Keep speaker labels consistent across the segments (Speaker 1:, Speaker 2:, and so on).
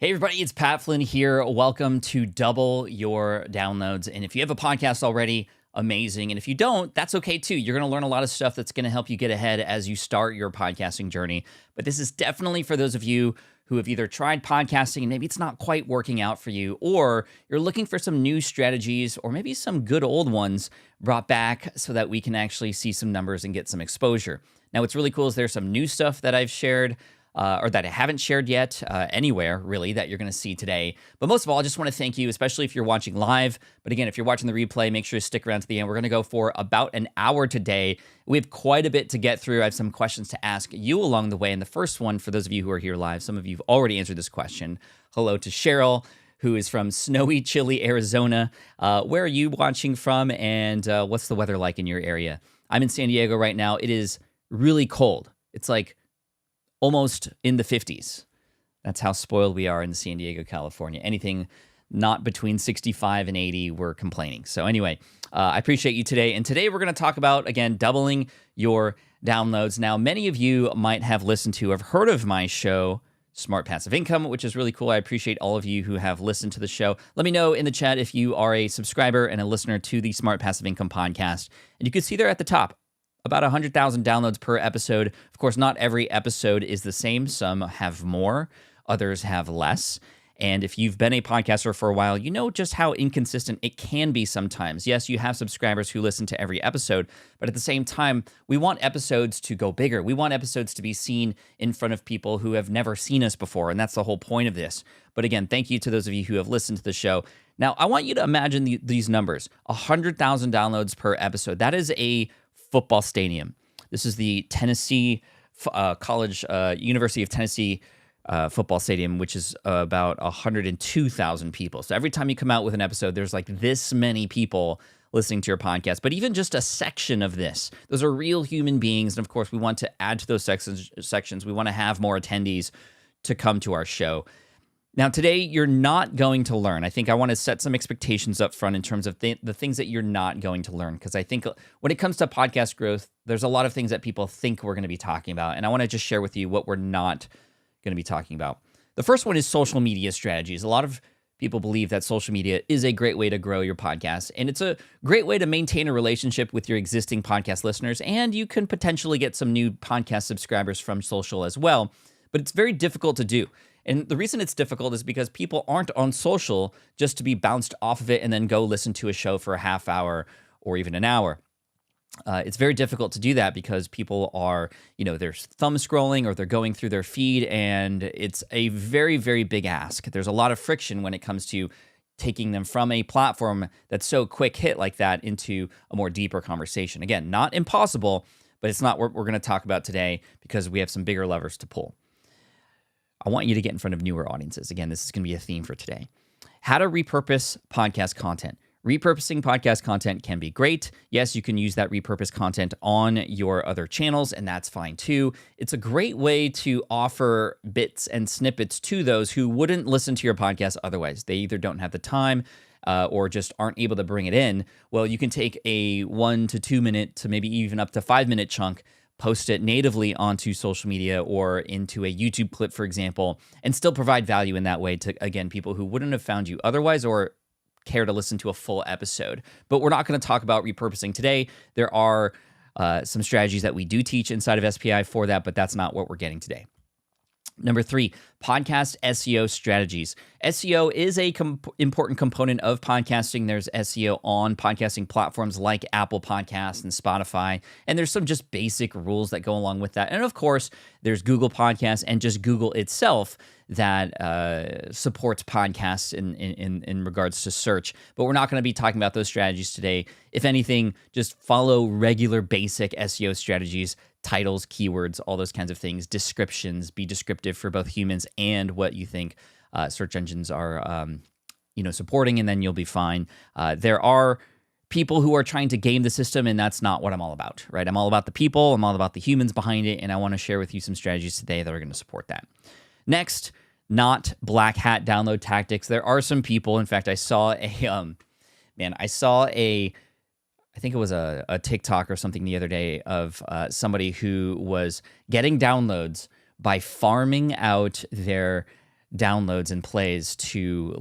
Speaker 1: Hey everybody, it's Pat Flynn here. Welcome to Double Your Downloads. And if you have a podcast already, amazing. And if you don't, that's okay too. You're going to learn a lot of stuff that's going to help you get ahead as you start your podcasting journey. But this is definitely for those of you who have either tried podcasting and maybe it's not quite working out for you, or you're looking for some new strategies or maybe some good old ones brought back so that we can actually see some numbers and get some exposure. Now, what's really cool is there's some new stuff that I've shared or that I haven't shared yet anywhere, really, that you're going to see today. But most of all, I just want to thank you, especially if you're watching live. But again, if you're watching the replay, make sure to stick around to the end. We're going to go for about an hour today. We have quite a bit to get through. I have some questions to ask you along the way. And the first one, for those of you who are here live, some of you have already answered this question. Hello to Cheryl, who is from snowy, chilly Arizona. Where are you watching from, and what's the weather like in your area? I'm in San Diego right now. It is really cold. It's like almost in the 50s. That's how spoiled we are in San Diego, California. Anything not between 65 and 80, we're complaining. So anyway, I appreciate you today. And today we're going to talk about, again, doubling your downloads. Now, many of you might have listened to, have heard of my show, Smart Passive Income, which is really cool. I appreciate all of you who have listened to the show. Let me know in the chat if you are a subscriber and a listener to the Smart Passive Income podcast. And you can see there at the top, about 100,000 downloads per episode. Of course, not every episode is the same. Some have more, others have less. And if you've been a podcaster for a while, you know just how inconsistent it can be sometimes. Yes, you have subscribers who listen to every episode, but at the same time, we want episodes to go bigger. We want episodes to be seen in front of people who have never seen us before, and that's the whole point of this. But again, thank you to those of you who have listened to the show. Now, I want you to imagine these numbers, 100,000 downloads per episode. That is a football stadium. This is the Tennessee University of Tennessee football stadium, which is about 102,000 people. So every time you come out with an episode, there's like this many people listening to your podcast. But even just a section of this, those are real human beings. And of course, we want to add to those sections. We want to have more attendees to come to our show. Now, today, you're not going to learn. I think I want to set some expectations up front in terms of the things that you're not going to learn, because I think when it comes to podcast growth, there's a lot of things that people think we're going to be talking about, and I want to just share with you what we're not going to be talking about. The first one is social media strategies. A lot of people believe that social media is a great way to grow your podcast, and it's a great way to maintain a relationship with your existing podcast listeners, and you can potentially get some new podcast subscribers from social as well, but it's very difficult to do. And the reason it's difficult is because people aren't on social just to be bounced off of it and then go listen to a show for a half hour or even an hour. It's very difficult to do that because people are, they're thumb scrolling or they're going through their feed, and it's a very, very big ask. There's a lot of friction when it comes to taking them from a platform that's so quick hit like that into a more deeper conversation. Again, not impossible, but it's not what we're going to talk about today because we have some bigger levers to pull. I want you to get in front of newer audiences. Again, this is going to be a theme for today. How to repurpose podcast content. Repurposing podcast content can be great. Yes, you can use that repurposed content on your other channels, and that's fine too. It's a great way to offer bits and snippets to those who wouldn't listen to your podcast otherwise. They either don't have the time or just aren't able to bring it in. Well, you can take a 1 to 2 minute to maybe even up to 5 minute chunk, post it natively onto social media or into a YouTube clip, for example, and still provide value in that way to, again, people who wouldn't have found you otherwise or care to listen to a full episode. But we're not going to talk about repurposing today. There are some strategies that we do teach inside of SPI for that, but that's not what we're getting today. Number 3, podcast SEO strategies. SEO is a important component of podcasting. There's SEO on podcasting platforms like Apple Podcasts and Spotify, and there's some just basic rules that go along with that. And of course, there's Google Podcasts and just Google itself that supports podcasts in regards to search. But we're not going to be talking about those strategies today. If anything, just follow regular basic SEO strategies, titles, keywords, all those kinds of things, descriptions, be descriptive for both humans and what you think search engines are supporting, and then you'll be fine. There are people who are trying to game the system, and that's not what I'm all about, right? I'm all about the people, I'm all about the humans behind it, and I want to share with you some strategies today that are going to support that. Next, not black hat download tactics. There are some people, in fact, I saw I think it was a TikTok or something the other day of somebody who was getting downloads by farming out their downloads and plays to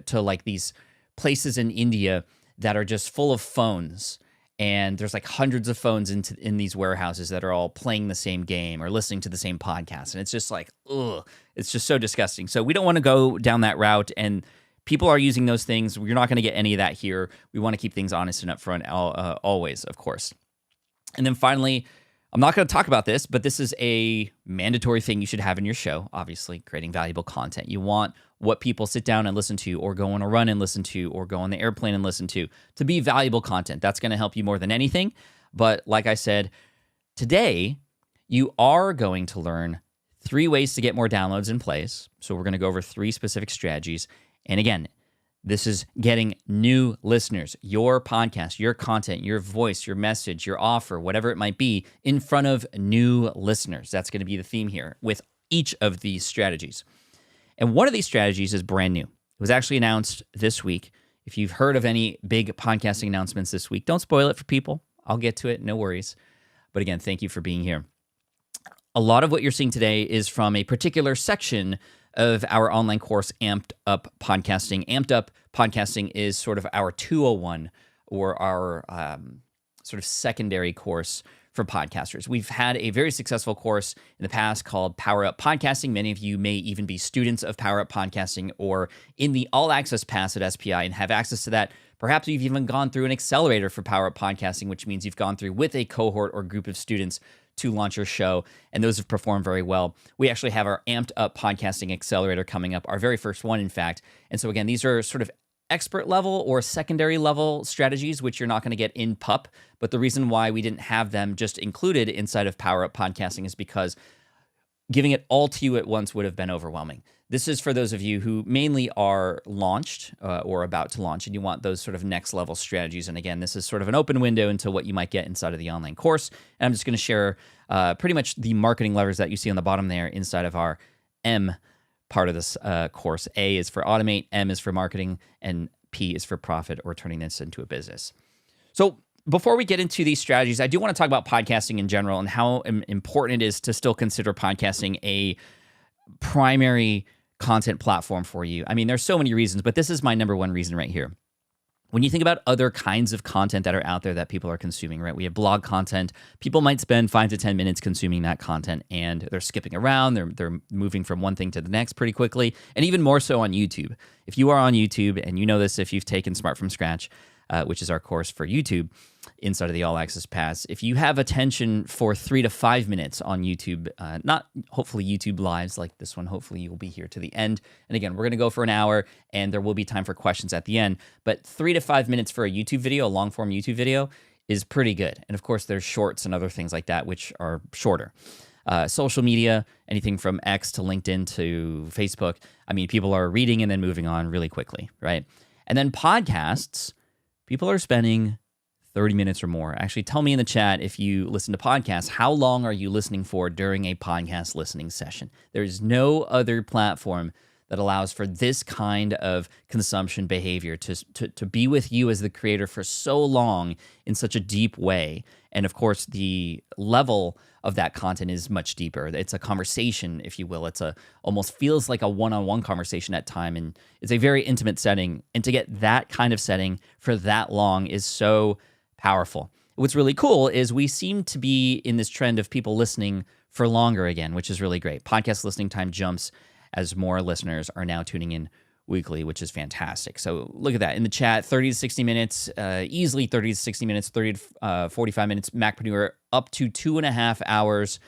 Speaker 1: to like these places in India that are just full of phones. And there's like hundreds of phones in these warehouses that are all playing the same game or listening to the same podcast. And it's just like, ugh, it's just so disgusting. So we don't want to go down that route. And people are using those things. You're not going to get any of that here. We want to keep things honest and upfront always, of course. And then finally, I'm not going to talk about this, but this is a mandatory thing you should have in your show, obviously, creating valuable content. You want what people sit down and listen to, or go on a run and listen to, or go on the airplane and listen to be valuable content. That's going to help you more than anything. But like I said, today, you are going to learn 3 ways to get more downloads and plays. So we're going to go over 3 specific strategies. And again, this is getting new listeners, your podcast, your content, your voice, your message, your offer, whatever it might be, in front of new listeners. That's going to be the theme here with each of these strategies. And one of these strategies is brand new. It was actually announced this week. If you've heard of any big podcasting announcements this week, don't spoil it for people. I'll get to it, no worries. But again, thank you for being here. A lot of what you're seeing today is from a particular section of our online course, Amped Up Podcasting. Amped Up Podcasting is sort of our 201, or our sort of secondary course for podcasters. We've had a very successful course in the past called Power Up Podcasting. Many of you may even be students of Power Up Podcasting or in the All Access Pass at SPI and have access to that. Perhaps you've even gone through an accelerator for Power Up Podcasting, which means you've gone through with a cohort or group of students to launch your show, and those have performed very well. We actually have our Amped Up Podcasting Accelerator coming up, our very first one, in fact. And so again, these are sort of expert level or secondary level strategies, which you're not going to get in PUP. But the reason why we didn't have them just included inside of Power Up Podcasting is because giving it all to you at once would have been overwhelming. This is for those of you who mainly are launched or about to launch, and you want those sort of next level strategies. And again, this is sort of an open window into what you might get inside of the online course. And I'm just going to share pretty much the marketing levers that you see on the bottom there inside of our M part of this course. A is for automate, M is for marketing, and P is for profit, or turning this into a business. So before we get into these strategies, I do want to talk about podcasting in general and how important it is to still consider podcasting a primary content platform for you. I mean, there's so many reasons, but this is my number one reason right here. When you think about other kinds of content that are out there that people are consuming, right? We have blog content. People might spend 5 to 10 minutes consuming that content, and they're skipping around. They're moving from one thing to the next pretty quickly, and even more so on YouTube. If you are on YouTube, and you know this if you've taken Smart from Scratch, which is our course for YouTube inside of the All Access Pass, if you have attention for 3 to 5 minutes on YouTube, not hopefully YouTube lives like this one, hopefully you'll be here to the end. And again, we're going to go for an hour, and there will be time for questions at the end. But 3 to 5 minutes for a YouTube video, a long form YouTube video, is pretty good. And of course, there's shorts and other things like that, which are shorter. Social media, anything from X to LinkedIn to Facebook. I mean, people are reading and then moving on really quickly, right? And then podcasts, people are spending 30 minutes or more. Actually, tell me in the chat if you listen to podcasts, how long are you listening for during a podcast listening session? There's no other platform that allows for this kind of consumption behavior to be with you as the creator for so long in such a deep way. And of course, the level of that content is much deeper. It's a conversation, if you will. It's almost feels like a one-on-one conversation at time, and it's a very intimate setting. And to get that kind of setting for that long is so powerful. What's really cool is we seem to be in this trend of people listening for longer again, which is really great. Podcast listening time jumps as more listeners are now tuning in weekly, which is fantastic. So look at that in the chat, 30 to 60 minutes, easily 30 to 60 minutes, 30 to 45 minutes, Macpreneur up to 2.5 hours.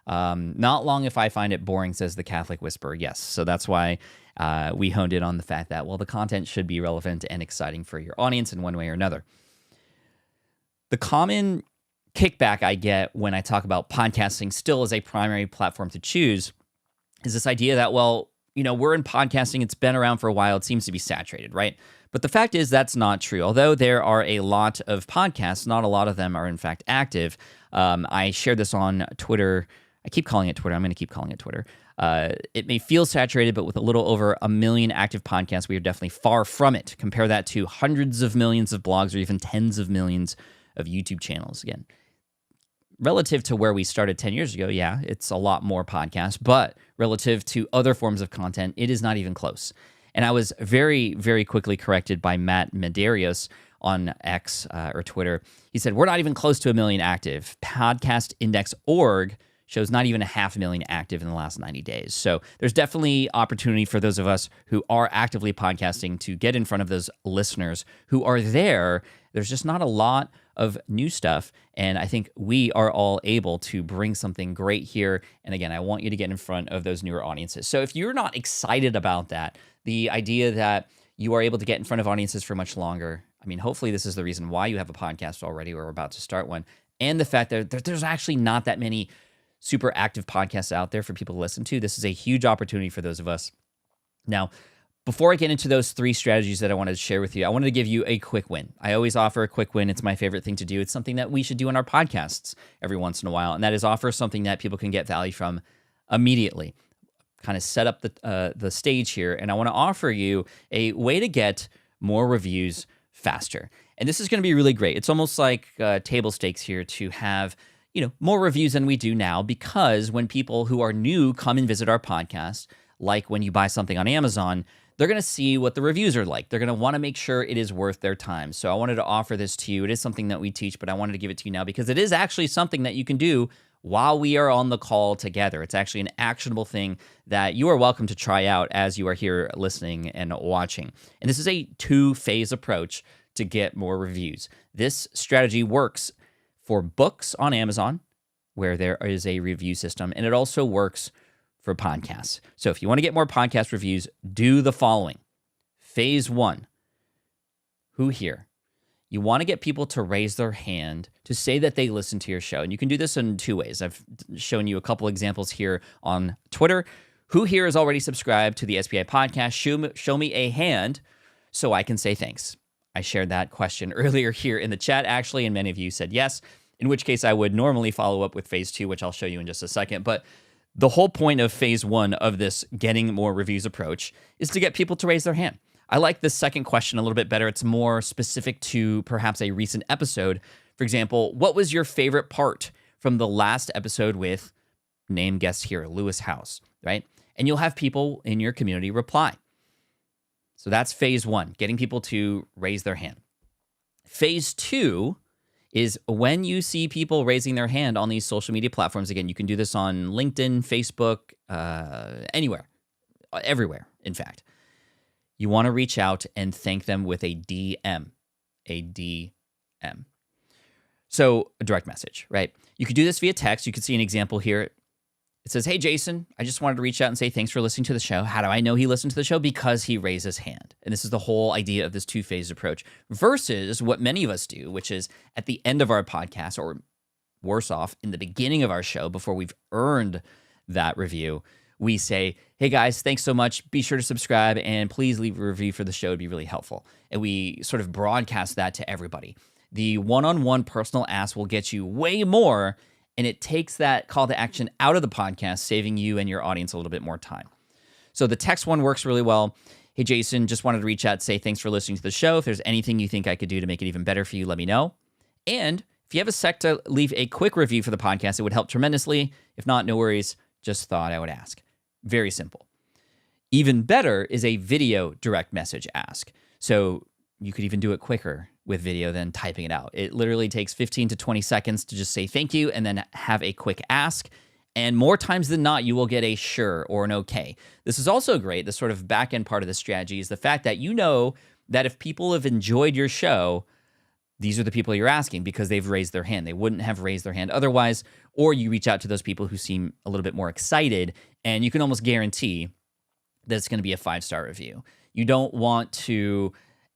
Speaker 1: Not long if I find it boring, says the Catholic Whisperer. Yes, so that's why we honed in on the fact that, well, the content should be relevant and exciting for your audience in one way or another. The common kickback I get when I talk about podcasting still as a primary platform to choose is this idea that, well, you know, we're in podcasting, it's been around for a while, it seems to be saturated, right? But the fact is that's not true. Although there are a lot of podcasts, not a lot of them are in fact active. I shared this on Twitter. I keep calling it Twitter. I'm going to keep calling it Twitter. It may feel saturated, but with a little over 1 million active podcasts, we are definitely far from it. Compare that to hundreds of millions of blogs or even tens of millions of YouTube channels. Again, relative to where we started 10 years ago, yeah, it's a lot more podcasts, but relative to other forms of content, it is not even close. And I was very, very quickly corrected by Matt Medeiros on X or Twitter. He said, we're not even close to 1 million active. Podcastindex.org shows not even 500,000 active in the last 90 days. So there's definitely opportunity for those of us who are actively podcasting to get in front of those listeners who are there. There's just not a lot of new stuff. And I think we are all able to bring something great here. And again, I want you to get in front of those newer audiences. So if you're not excited about that, the idea that you are able to get in front of audiences for much longer, I mean, hopefully this is the reason why you have a podcast already or are about to start one. And the fact that there's actually not that many super active podcasts out there for people to listen to. This is a huge opportunity for those of us. Now, before I get into those 3 strategies that I wanted to share with you, I wanted to give you a quick win. I always offer a quick win. It's my favorite thing to do. It's something that we should do in our podcasts every once in a while, and that is offer something that people can get value from immediately. Kind of set up the stage here, and I want to offer you a way to get more reviews faster. And this is going to be really great. It's almost like table stakes here to have more reviews than we do now, because when people who are new come and visit our podcast, like when you buy something on Amazon, they're going to see what the reviews are like. They're going to want to make sure it is worth their time. So I wanted to offer this to you. It is something that we teach, but I wanted to give it to you now because it is actually something that you can do while we are on the call together. It's actually an actionable thing that you are welcome to try out as you are here listening and watching. And this is a 2-phase approach to get more reviews. This strategy works for books on Amazon, where there is a review system, and it also works for podcasts. So if you want to get more podcast reviews, do the following. Phase 1, who here? You want to get people to raise their hand to say that they listen to your show. And you can do this in 2 ways. I've shown you a couple examples here on Twitter. Who here is already subscribed to the SPI podcast? Show me a hand so I can say thanks. I shared that question earlier here in the chat, actually, and many of you said yes, in which case I would normally follow up with phase 2, which I'll show you in just a second. But the whole point of phase 1 of this getting more reviews approach is to get people to raise their hand. I like this second question a little bit better. It's more specific to perhaps a recent episode. For example, what was your favorite part from the last episode with name guest here, Lewis House, right? And you'll have people in your community reply. So that's phase 1, getting people to raise their hand. Phase 2 is when you see people raising their hand on these social media platforms. Again, you can do this on LinkedIn, Facebook, anywhere, everywhere, in fact. You want to reach out and thank them with a DM, So a direct message, right? You could do this via text. You can see an example here. It says, hey, Jason, I just wanted to reach out and say thanks for listening to the show. How do I know he listened to the show? Because he raised his hand. And this is the whole idea of this 2-phase approach versus what many of us do, which is at the end of our podcast, or worse off, in the beginning of our show, before we've earned that review, we say, hey guys, thanks so much. Be sure to subscribe and please leave a review for the show. It'd be really helpful. And we sort of broadcast that to everybody. The one-on-one personal ask will get you way more, and it takes that call to action out of the podcast, saving you and your audience a little bit more time. So the text one works really well. Hey, Jason, just wanted to reach out and say thanks for listening to the show. If there's anything you think I could do to make it even better for you, let me know. And if you have a sec to leave a quick review for the podcast, it would help tremendously. If not, no worries. Just thought I would ask. Very simple. Even better is a video direct message ask. So you could even do it quicker with video than typing it out. It literally takes 15 to 20 seconds to just say thank you and then have a quick ask. And more times than not, you will get a sure or an okay. This is also great. The sort of back end part of the strategy is the fact that you know that if people have enjoyed your show, these are the people you're asking because they've raised their hand. They wouldn't have raised their hand otherwise, or you reach out to those people who seem a little bit more excited, and you can almost guarantee that it's going to be a 5-star review. You don't want to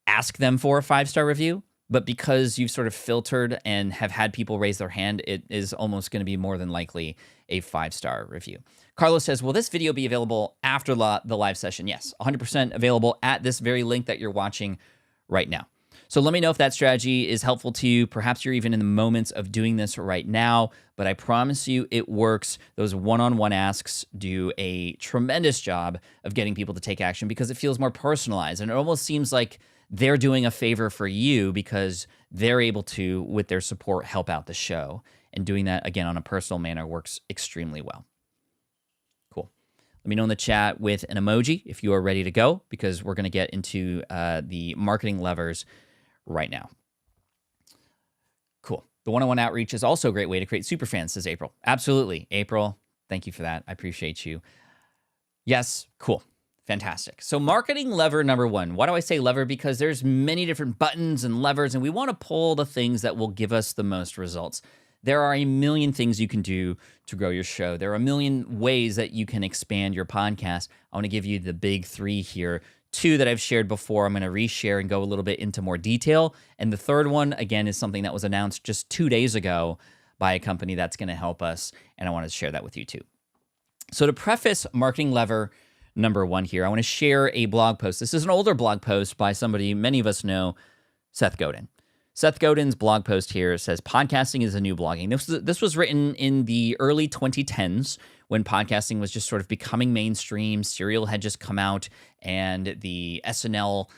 Speaker 1: ask them for a 5-star review, but because you've sort of filtered and have had people raise their hand, it is almost going to be more than likely a 5-star review. Carlos says, will this video be available after the live session? Yes, 100% available at this very link that you're watching right now. So let me know if that strategy is helpful to you. Perhaps you're even in the moments of doing this right now, but I promise you it works. Those one-on-one asks do a tremendous job of getting people to take action because it feels more personalized, and it almost seems like they're doing a favor for you because they're able to, with their support, help out the show. And doing that, again, on a personal manner works extremely well. Cool. Let me know in the chat with an emoji if you are ready to go, because we're going to get into the marketing levers right now. Cool. The one-on-one outreach is also a great way to create superfans, says April. Absolutely. April, thank you for that. I appreciate you. Yes, cool. Fantastic. So marketing lever number one. Why do I say lever? Because there's many different buttons and levers, and we want to pull the things that will give us the most results. There are a million things you can do to grow your show. There are a million ways that you can expand your podcast. I want to give you the big three here. Two that I've shared before, I'm going to reshare and go a little bit into more detail. And the third one, again, is something that was announced just 2 days ago by a company that's going to help us, and I want to share that with you too. So to preface marketing lever number one here, I want to share a blog post. This is an older blog post by somebody many of us know, Seth Godin. Seth Godin's blog post here says, podcasting is the new blogging. This was written in the early 2010s when podcasting was just sort of becoming mainstream. Serial had just come out, and the SNL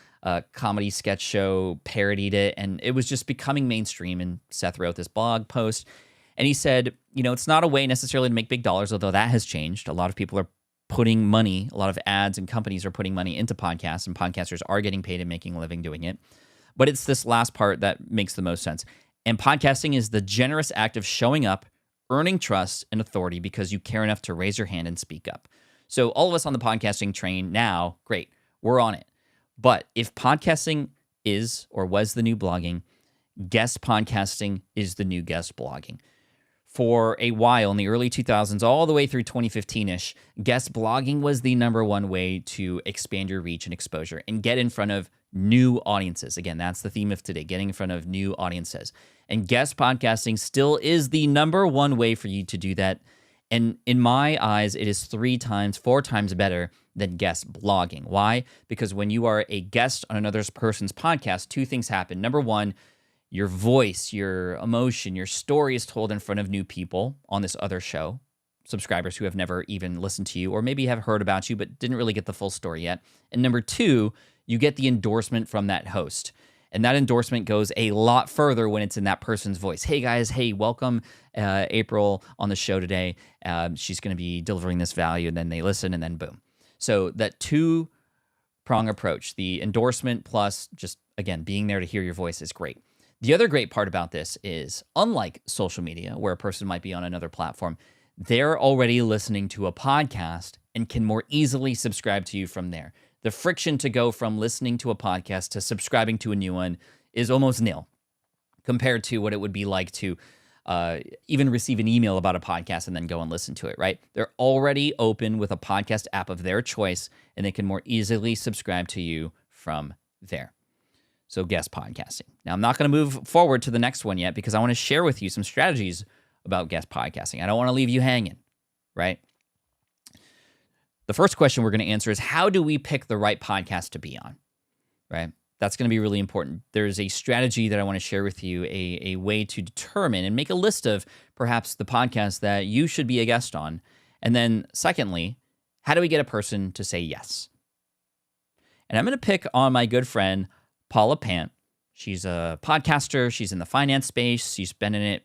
Speaker 1: comedy sketch show parodied it, and it was just becoming mainstream, and Seth wrote this blog post, and he said, it's not a way necessarily to make big dollars, although that has changed. A lot of people are putting money, a lot of ads and companies are putting money into podcasts, and podcasters are getting paid and making a living doing it. But it's this last part that makes the most sense. And podcasting is the generous act of showing up, earning trust and authority because you care enough to raise your hand and speak up. So all of us on the podcasting train now, great, we're on it. But if podcasting is or was the new blogging, guest podcasting is the new guest blogging. For a while in the early 2000s, all the way through 2015-ish, guest blogging was the number one way to expand your reach and exposure and get in front of new audiences. Again, that's the theme of today, getting in front of new audiences. And guest podcasting still is the number one way for you to do that. And in my eyes, it is 4 times better than guest blogging. Why? Because when you are a guest on another person's podcast, 2 things happen. Number one, your voice, your emotion, your story is told in front of new people on this other show, subscribers who have never even listened to you or maybe have heard about you but didn't really get the full story yet. And number 2, you get the endorsement from that host. And that endorsement goes a lot further when it's in that person's voice. Hey guys, hey, welcome April on the show today. She's going to be delivering this value, and then they listen, and then boom. So that 2-prong approach, the endorsement plus just, again, being there to hear your voice is great. The other great part about this is, unlike social media, where a person might be on another platform, they're already listening to a podcast and can more easily subscribe to you from there. The friction to go from listening to a podcast to subscribing to a new one is almost nil compared to what it would be like to even receive an email about a podcast and then go and listen to it, right? They're already open with a podcast app of their choice, and they can more easily subscribe to you from there. So guest podcasting. Now, I'm not going to move forward to the next one yet because I want to share with you some strategies about guest podcasting. I don't want to leave you hanging, right? The first question we're going to answer is, how do we pick the right podcast to be on, right? That's going to be really important. There's a strategy that I want to share with you, a way to determine and make a list of perhaps the podcasts that you should be a guest on. And then secondly, how do we get a person to say yes? And I'm going to pick on my good friend, Paula Pant. She's a podcaster. She's in the finance space. She's been in it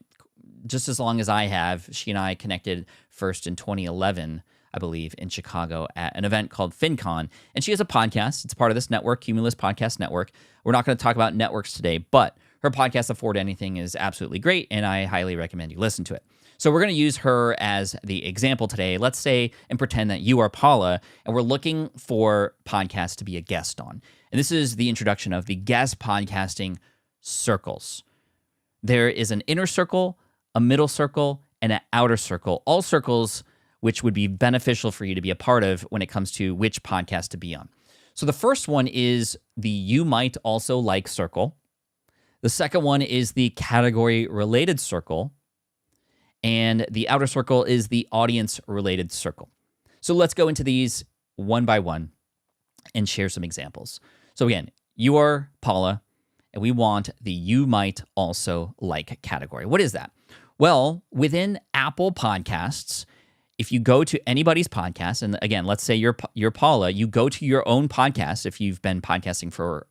Speaker 1: just as long as I have. She and I connected first in 2011, I believe, in Chicago at an event called FinCon. And she has a podcast. It's part of this network, Cumulus Podcast Network. We're not going to talk about networks today, but her podcast, Afford Anything, is absolutely great, and I highly recommend you listen to it. So we're going to use her as the example today. Let's say and pretend that you are Paula, and we're looking for podcasts to be a guest on. And this is the introduction of the guest podcasting circles. There is an inner circle, a middle circle, and an outer circle, all circles which would be beneficial for you to be a part of when it comes to which podcast to be on. So the first one is the you might also like circle. The second one is the category related circle. And the outer circle is the audience related circle. So let's go into these one by one and share some examples. So again, you are Paula, and we want the you might also like category. What is that? Well, within Apple Podcasts, if you go to anybody's podcast, and again, let's say you're Paula, you go to your own podcast if you've been podcasting for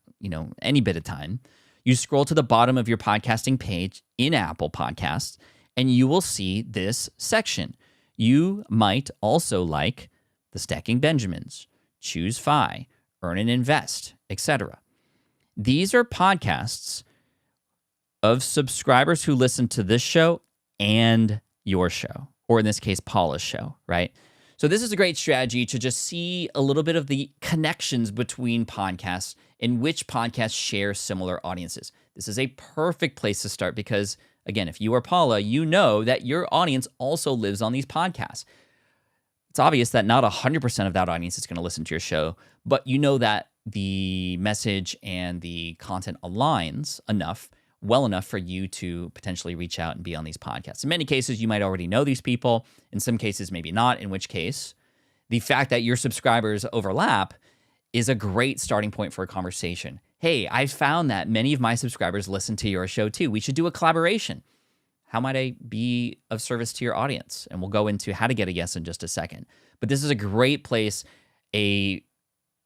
Speaker 1: any bit of time, you scroll to the bottom of your podcasting page in Apple Podcasts, and you will see this section. You might also like the Stacking Benjamins, Choose FI, Earn and Invest, etc. These are podcasts of subscribers who listen to this show and your show, or in this case, Paula's show, right? So this is a great strategy to just see a little bit of the connections between podcasts and which podcasts share similar audiences. This is a perfect place to start because, again, if you are Paula, you know that your audience also lives on these podcasts. It's obvious that not 100% of that audience is going to listen to your show, but you know that the message and the content aligns well enough for you to potentially reach out and be on these podcasts. In many cases, you might already know these people. In some cases, maybe not, in which case, the fact that your subscribers overlap is a great starting point for a conversation. Hey, I found that many of my subscribers listen to your show too. We should do a collaboration. How might I be of service to your audience? And we'll go into how to get a guest in just a second. But this is a great place,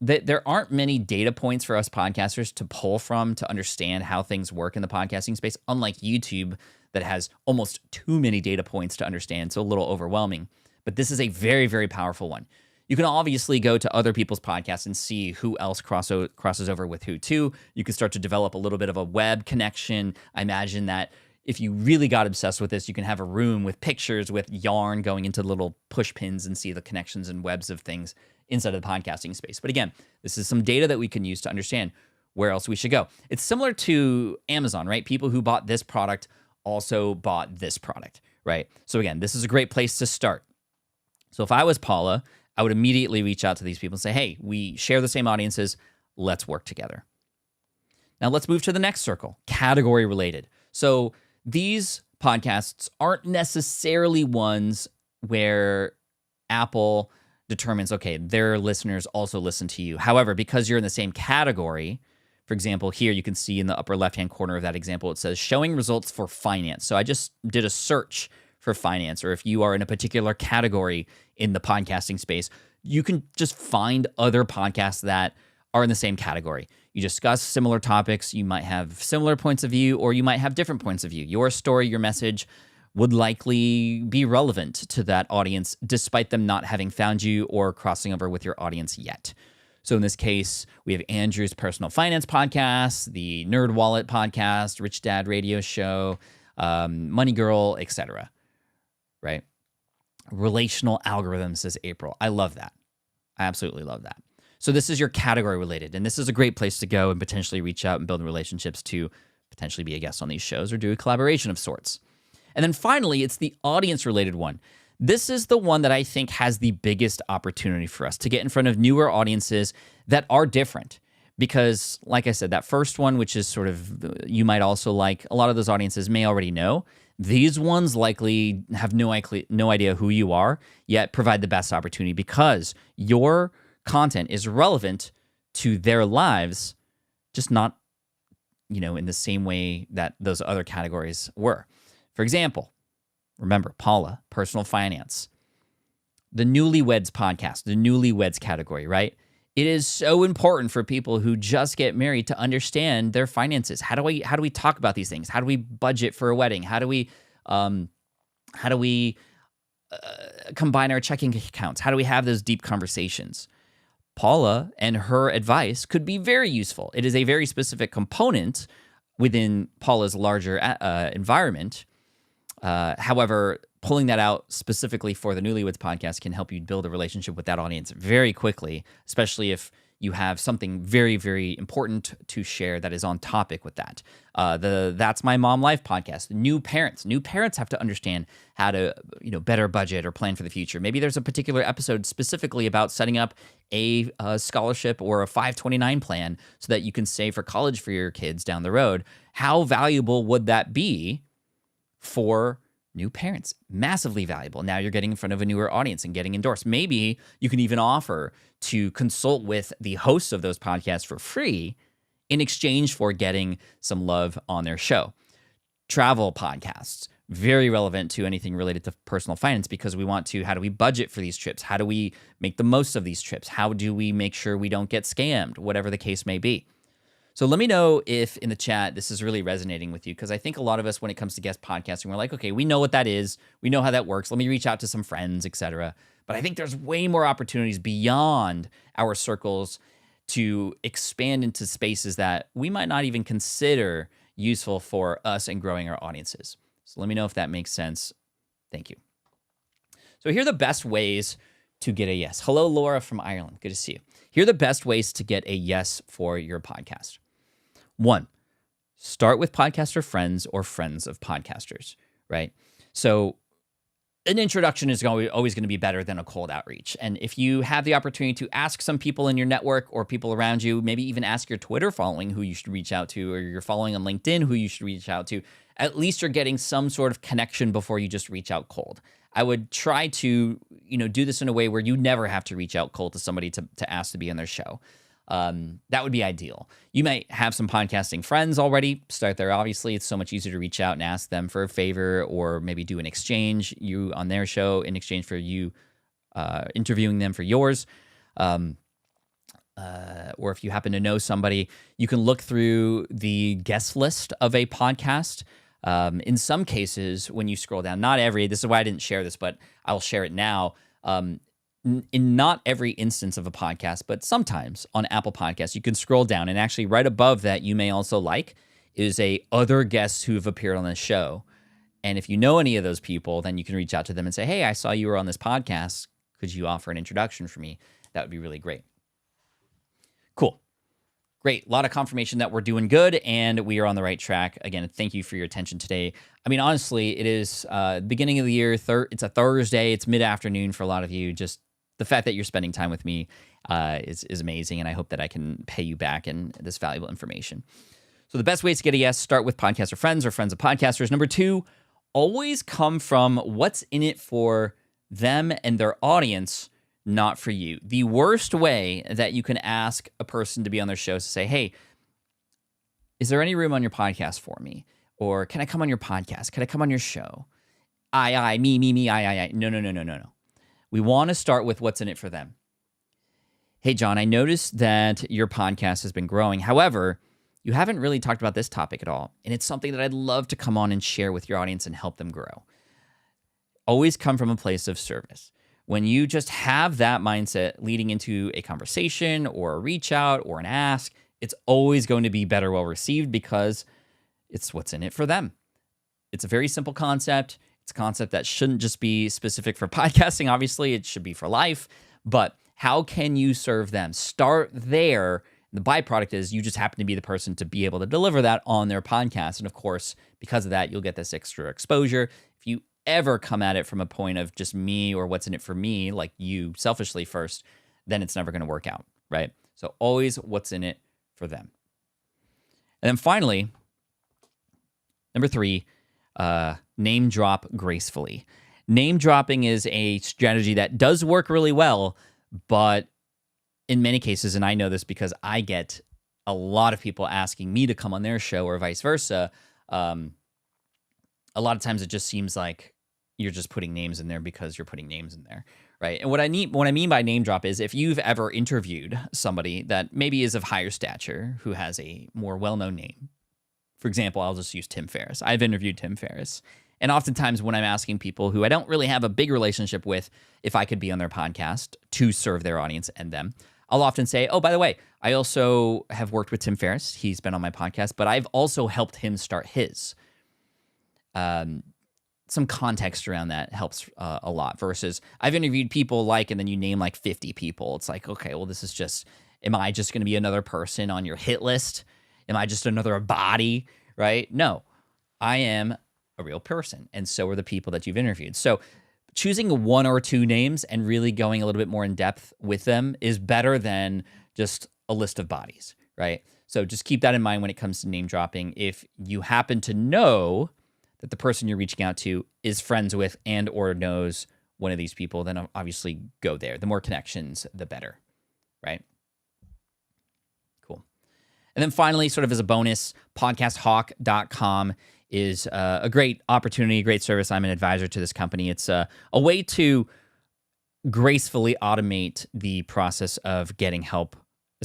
Speaker 1: there aren't many data points for us podcasters to pull from to understand how things work in the podcasting space, unlike YouTube that has almost too many data points to understand, so a little overwhelming. But this is a very, very powerful one. You can obviously go to other people's podcasts and see who else crosses over with who too. You can start to develop a little bit of a web connection. I imagine that if you really got obsessed with this, you can have a room with pictures with yarn going into little push pins and see the connections and webs of things inside of the podcasting space. But again, this is some data that we can use to understand where else we should go. It's similar to Amazon, right? People who bought this product also bought this product, right? So again, this is a great place to start. So if I was Paula, I would immediately reach out to these people and say, hey, we share the same audiences. Let's work together. Now let's move to the next circle, category related. So these podcasts aren't necessarily ones where Apple determines, okay, their listeners also listen to you. However, because you're in the same category, for example, here you can see in the upper left-hand corner of that example, it says showing results for finance. So I just did a search for finance, or if you are in a particular category in the podcasting space, you can just find other podcasts that are in the same category. You discuss similar topics, you might have similar points of view, or you might have different points of view. Your story, your message would likely be relevant to that audience despite them not having found you or crossing over with your audience yet. So in this case, we have Andrew's personal finance podcast, the Nerd Wallet podcast, Rich Dad radio show, Money Girl, etc. Right? Relational algorithms, says April. I love that. I absolutely love that. So this is your category related, and this is a great place to go and potentially reach out and build relationships to potentially be a guest on these shows or do a collaboration of sorts. And then finally, it's the audience-related one. This is the one that I think has the biggest opportunity for us to get in front of newer audiences that are different. Because, like I said, that first one, which is sort of, you might also like, a lot of those audiences may already know. These ones likely have no idea who you are, yet provide the best opportunity because your content is relevant to their lives, just not, in the same way that those other categories were. For example, remember, Paula, personal finance, the Newlyweds podcast, the Newlyweds category, right? It is so important for people who just get married to understand their finances. How do we talk about these things? How do we budget for a wedding? How do we combine our checking accounts? How do we have those deep conversations? Paula and her advice could be very useful. It is a very specific component within Paula's larger environment. However, pulling that out specifically for the Newlyweds podcast can help you build a relationship with that audience very quickly, especially if you have something very, very important to share that is on topic with that. The That's My Mom Life podcast, new parents have to understand how to, better budget or plan for the future. Maybe there's a particular episode specifically about setting up a scholarship or a 529 plan so that you can save for college for your kids down the road. How valuable would that be for new parents? Massively valuable. Now you're getting in front of a newer audience and getting endorsed. Maybe you can even offer to consult with the hosts of those podcasts for free in exchange for getting some love on their show. Travel podcasts, very relevant to anything related to personal finance because how do we budget for these trips? How do we make the most of these trips? How do we make sure we don't get scammed? Whatever the case may be. So let me know if in the chat this is really resonating with you, because I think a lot of us, when it comes to guest podcasting, we're like, okay, we know what that is. We know how that works. Let me reach out to some friends, etc. But I think there's way more opportunities beyond our circles to expand into spaces that we might not even consider useful for us and growing our audiences. So let me know if that makes sense. Thank you. So here are the best ways to get a yes. Hello, Laura from Ireland. Good to see you. Here are the best ways to get a yes for your podcast. 1, start with podcaster friends or friends of podcasters, right? So an introduction is always going to be better than a cold outreach. And if you have the opportunity to ask some people in your network or people around you, maybe even ask your Twitter following who you should reach out to, or you're following on LinkedIn who you should reach out to, at least you're getting some sort of connection before you just reach out cold. I would try to, do this in a way where you never have to reach out cold to somebody to ask to be on their show. That would be ideal. You might have some podcasting friends already. Start there. Obviously, it's so much easier to reach out and ask them for a favor, or maybe do an exchange, you on their show in exchange for you interviewing them for yours. Or if you happen to know somebody, you can look through the guest list of a podcast. In some cases, when you scroll down, this is why I didn't share this, but I'll share it now. In not every instance of a podcast, but sometimes on Apple Podcasts, you can scroll down, and actually right above that, you may also is a other guests who have appeared on the show. And if you know any of those people, then you can reach out to them and say, hey, I saw you were on this podcast. Could you offer an introduction for me? That would be really great. Cool. Great. A lot of confirmation that we're doing good and we are on the right track. Again, thank you for your attention today. I mean, honestly, it is the beginning of the year. It's a Thursday. It's mid-afternoon for a lot of you. Just the fact that you're spending time with me is amazing, and I hope that I can pay you back in this valuable information. So the best ways to get a yes, start with podcaster friends or friends of podcasters. Number 2, always come from what's in it for them and their audience, not for you. The worst way that you can ask a person to be on their show is to say, hey, is there any room on your podcast for me? Or can I come on your podcast? Can I come on your show? I, me, I. No. We want to start with what's in it for them. Hey, John, I noticed that your podcast has been growing. However, you haven't really talked about this topic at all, and it's something that I'd love to come on and share with your audience and help them grow. Always come from a place of service. When you just have that mindset leading into a conversation or a reach out or an ask, it's always going to be better well received because it's what's in it for them. It's a very simple concept. It's a concept that shouldn't just be specific for podcasting. Obviously, it should be for life. But how can you serve them? Start there. The byproduct is you just happen to be the person to be able to deliver that on their podcast. And of course, because of that, you'll get this extra exposure. If you ever come at it from a point of just me or what's in it for me, like you selfishly first, then it's never going to work out, right? So always what's in it for them. And then finally, number 3, name drop gracefully. Name dropping is a strategy that does work really well, but in many cases, and I know this because I get a lot of people asking me to come on their show or vice versa, a lot of times it just seems like you're just putting names in there because you're putting names in there, right? And what I mean by name drop is if you've ever interviewed somebody that maybe is of higher stature who has a more well-known name. For example, I'll just use Tim Ferriss. I've interviewed Tim Ferriss. And oftentimes when I'm asking people who I don't really have a big relationship with if I could be on their podcast to serve their audience and them, I'll often say, oh, by the way, I also have worked with Tim Ferriss. He's been on my podcast, but I've also helped him start his. Some context around that helps a lot versus I've interviewed people and then you name 50 people. It's like, okay, well, this is just, am I just going to be another person on your hit list? Am I just another body, right? No, I am a real person. And so are the people that you've interviewed. So choosing 1 or 2 names and really going a little bit more in depth with them is better than just a list of bodies, right? So just keep that in mind when it comes to name dropping. If you happen to know that the person you're reaching out to is friends with and or knows one of these people, then obviously go there. The more connections, the better, right? Cool. And then finally, sort of as a bonus, podcasthawk.com is a great opportunity, a great service. I'm an advisor to this company. It's a way to gracefully automate the process of getting help,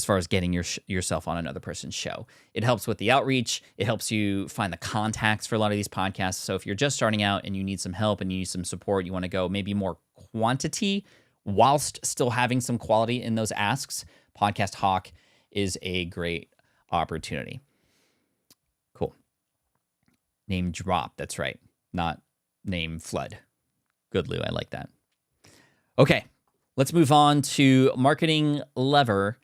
Speaker 1: as far as getting yourself on another person's show. It helps with the outreach. It helps you find the contacts for a lot of these podcasts. So if you're just starting out and you need some help and you need some support, you want to go maybe more quantity whilst still having some quality in those asks, Podcast Hawk is a great opportunity. Cool. Name drop. That's right. Not name flood. Good, Lou. I like that. Okay. Let's move on to marketing lever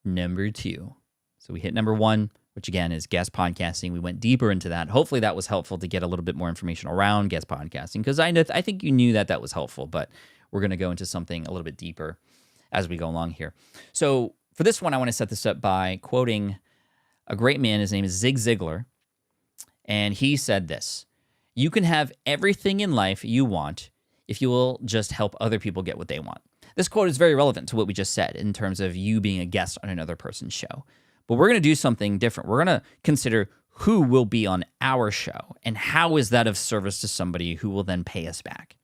Speaker 1: number 2. So we hit number 1, which again is guest podcasting. We went deeper into that. Hopefully that was helpful to get a little bit more information around guest podcasting, because I think you knew that was helpful, but we're going to go into something a little bit deeper as we go along here. So for this one, I want to set this up by quoting a great man. His name is Zig Ziglar, and he said this: "You can have everything in life you want if you will just help other people get what they want." This quote is very relevant to what we just said in terms of you being a guest on another person's show. But we're going to do something different. We're going to consider who will be on our show and how is that of service to somebody who will then pay us back.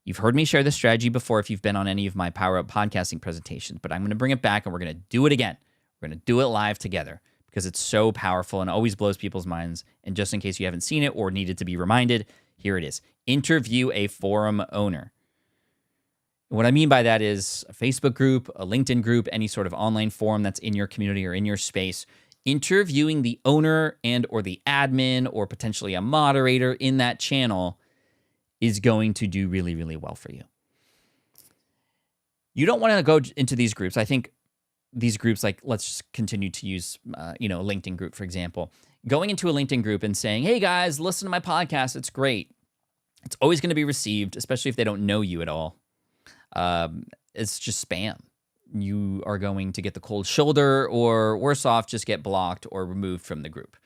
Speaker 1: You've heard me share this strategy before if you've been on any of my Power Up podcasting presentations, but I'm going to bring it back and we're going to do it again. We're going to do it live together because it's so powerful and always blows people's minds. And just in case you haven't seen it or needed to be reminded, here it is. Interview a forum owner. What I mean by that is a Facebook group, a LinkedIn group, any sort of online forum that's in your community or in your space. Interviewing the owner and or the admin or potentially a moderator in that channel is going to do really, really well for you. You don't want to go into these groups. I think these groups, like let's just continue to use, a LinkedIn group, for example. Going into a LinkedIn group and saying, "Hey guys, listen to my podcast. It's great." It's always going to be received, especially if they don't know you at all. It's just spam. You are going to get the cold shoulder, or worse off, just get blocked or removed from the group.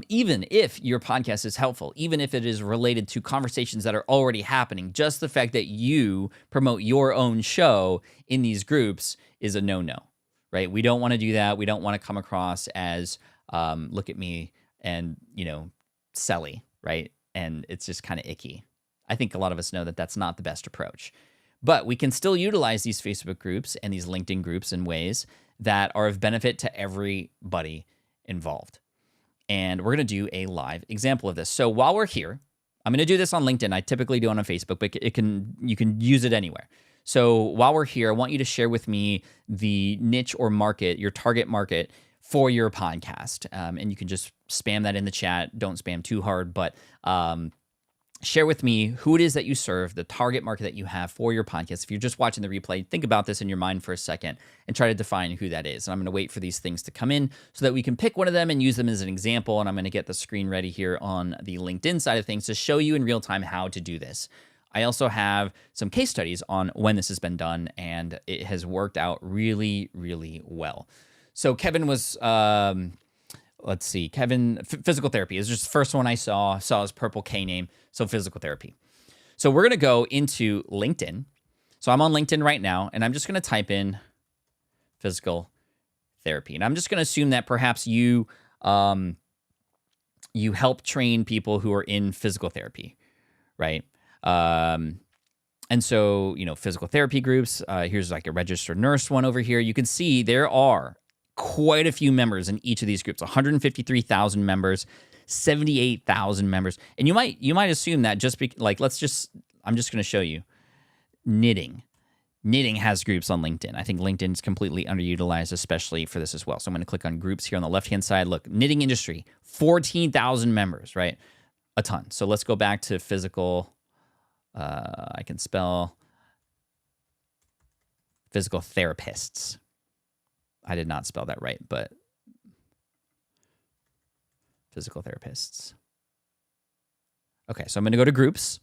Speaker 1: Even if your podcast is helpful, even if it is related to conversations that are already happening, just the fact that you promote your own show in these groups is a no-no, right? We don't want to do that. We don't want to come across as, look at me and, selly, right? And it's just kind of icky. I think a lot of us know that that's not the best approach. But we can still utilize these Facebook groups and these LinkedIn groups in ways that are of benefit to everybody involved. And we're going to do a live example of this. So while we're here, I'm going to do this on LinkedIn. I typically do it on Facebook, but you can use it anywhere. So while we're here, I want you to share with me the niche or market, your target market for your podcast. And you can just spam that in the chat. Don't spam too hard, but share with me who it is that you serve, the target market that you have for your podcast. If you're just watching the replay, think about this in your mind for a second and try to define who that is. And I'm going to wait for these things to come in so that we can pick one of them and use them as an example. And I'm going to get the screen ready here on the LinkedIn side of things to show you in real time how to do this. I also have some case studies on when this has been done, and it has worked out really, really well. So Kevin was... let's see, Kevin, physical therapy is just the first one I saw his purple K name, so physical therapy. So we're going to go into LinkedIn. So I'm on LinkedIn right now, and I'm just going to type in physical therapy. And I'm just going to assume that perhaps you help train people who are in physical therapy, right? And so, physical therapy groups, here's like a registered nurse one over here. You can see there are quite a few members in each of these groups, 153,000 members, 78,000 members. And you might assume that I'm just going to show you knitting. Knitting has groups on LinkedIn. I think LinkedIn is completely underutilized, especially for this as well. So I'm going to click on groups here on the left-hand side. Look, knitting industry, 14,000 members, right? A ton. So let's go back to physical. I can spell physical therapists. I did not spell that right, but physical therapists. Okay, so I'm going to go to groups.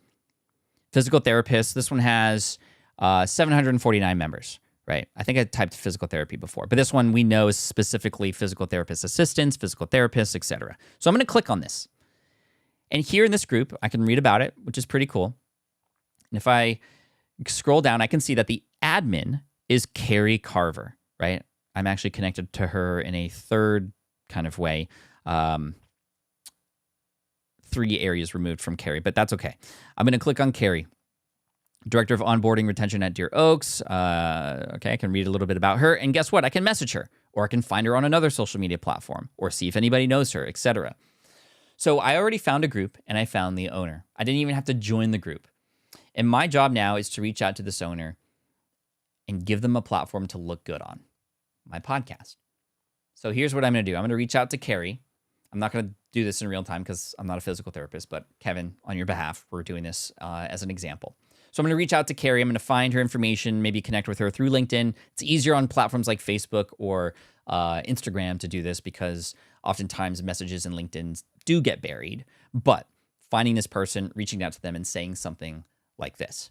Speaker 1: Physical therapists. This one has 749 members, right? I think I typed physical therapy before, but this one we know is specifically physical therapist assistants, physical therapists, etc. So I'm going to click on this. And here in this group, I can read about it, which is pretty cool. And if I scroll down, I can see that the admin is Carrie Carver, right? I'm actually connected to her in a third kind of way. 3 areas removed from Carrie, but that's okay. I'm going to click on Carrie. Director of Onboarding Retention at Deer Oaks. Okay, I can read a little bit about her. And guess what? I can message her, or I can find her on another social media platform, or see if anybody knows her, etc. So I already found a group, and I found the owner. I didn't even have to join the group. And my job now is to reach out to this owner and give them a platform to look good on, my podcast. So here's what I'm going to do. I'm going to reach out to Carrie. I'm not going to do this in real time because I'm not a physical therapist, but Kevin, on your behalf, we're doing this as an example. So I'm going to reach out to Carrie. I'm going to find her information, maybe connect with her through LinkedIn. It's easier on platforms like Facebook or Instagram to do this because oftentimes messages in LinkedIn do get buried. But finding this person, reaching out to them and saying something like this.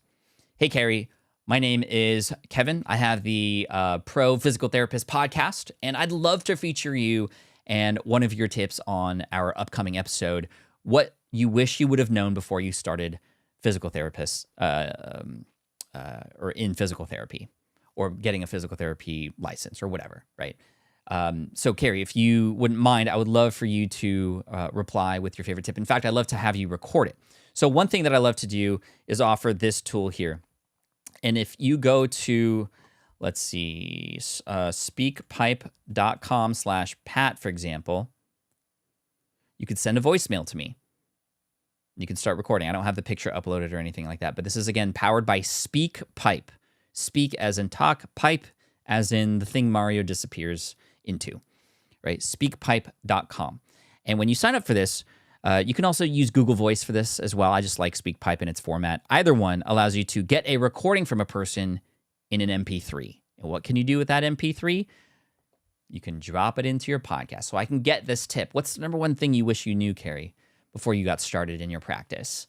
Speaker 1: Hey, Carrie, my name is Kevin. I have the Pro Physical Therapist podcast, and I'd love to feature you and one of your tips on our upcoming episode, what you wish you would have known before you started physical therapist or in physical therapy or getting a physical therapy license or whatever, right? So Carrie, if you wouldn't mind, I would love for you to reply with your favorite tip. In fact, I'd love to have you record it. So one thing that I love to do is offer this tool here. And if you go to, let's see, speakpipe.com/Pat, for example, you could send a voicemail to me. You can start recording. I don't have the picture uploaded or anything like that, but this is, again, powered by SpeakPipe. Speak as in talk, pipe as in the thing Mario disappears into, right? Speakpipe.com. And when you sign up for this, you can also use Google Voice for this as well. I just like SpeakPipe in its format. Either one allows you to get a recording from a person in an MP3. And what can you do with that MP3? You can drop it into your podcast. So I can get this tip. What's the number one thing you wish you knew, Carrie, before you got started in your practice?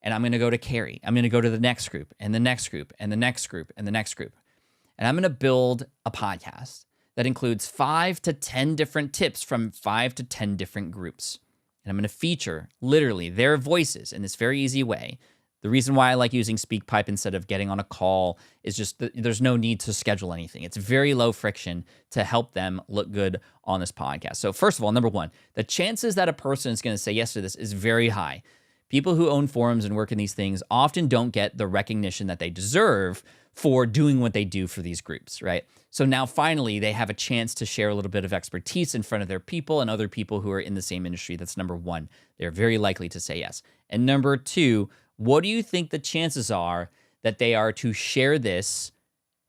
Speaker 1: And I'm going to go to Carrie. I'm going to go to the next group and the next group and the next group and the next group. And I'm going to build a podcast that includes 5 to 10 different tips from 5 to 10 different groups. And I'm going to feature literally their voices in this very easy way. The reason why I like using SpeakPipe instead of getting on a call is just that there's no need to schedule anything. It's very low friction to help them look good on this podcast. So first of all, number one, the chances that a person is going to say yes to this is very high. People who own forums and work in these things often don't get the recognition that they deserve for doing what they do for these groups, right? So now finally they have a chance to share a little bit of expertise in front of their people and other people who are in the same industry. That's number one. They're very likely to say yes. And number two, what do you think the chances are that they are to share this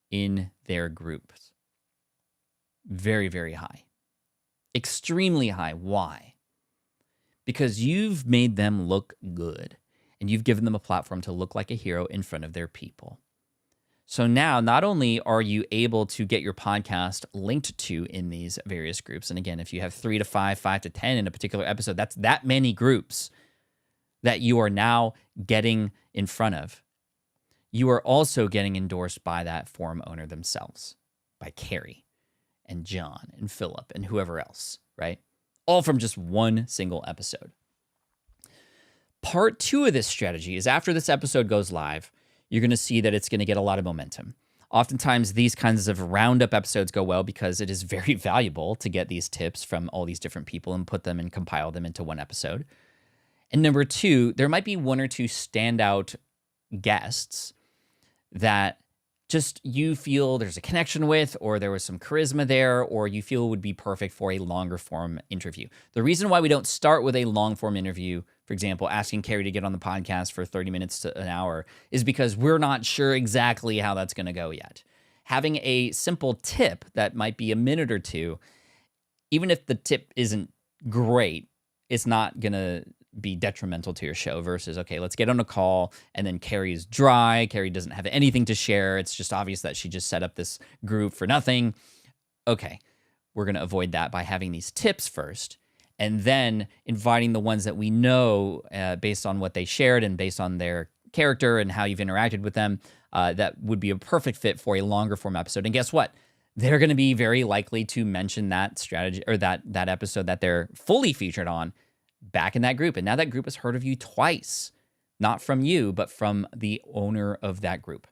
Speaker 1: in their groups? Very, very high. Extremely high. Why? Because you've made them look good and you've given them a platform to look like a hero in front of their people. So now, not only are you able to get your podcast linked to in these various groups, and again, if you have 3 to 5, 5 to 10 in a particular episode, that's that many groups that you are now getting in front of. You are also getting endorsed by that forum owner themselves, by Carrie and John and Philip and whoever else, right? All from just one single episode. Part 2 of this strategy is after this episode goes live, you're going to see that it's going to get a lot of momentum. Oftentimes, these kinds of roundup episodes go well because it is very valuable to get these tips from all these different people and put them and compile them into one episode. And number 2, there might be 1 or 2 standout guests that just you feel there's a connection with, or there was some charisma there, or you feel would be perfect for a longer form interview. The reason why we don't start with a long form interview, for example, asking Carrie to get on the podcast for 30 minutes to an hour, is because we're not sure exactly how that's going to go yet. Having a simple tip that might be a minute or 2, even if the tip isn't great, it's not going to be detrimental to your show versus, okay, let's get on a call and then Carrie's dry. Carrie doesn't have anything to share. It's just obvious that she just set up this group for nothing. Okay, we're going to avoid that by having these tips first and then inviting the ones that we know based on what they shared and based on their character and how you've interacted with them that would be a perfect fit for a longer form episode. And guess what? They're going to be very likely to mention that strategy or that episode that they're fully featured on back in that group. And now that group has heard of you twice, not from you, but from the owner of that group.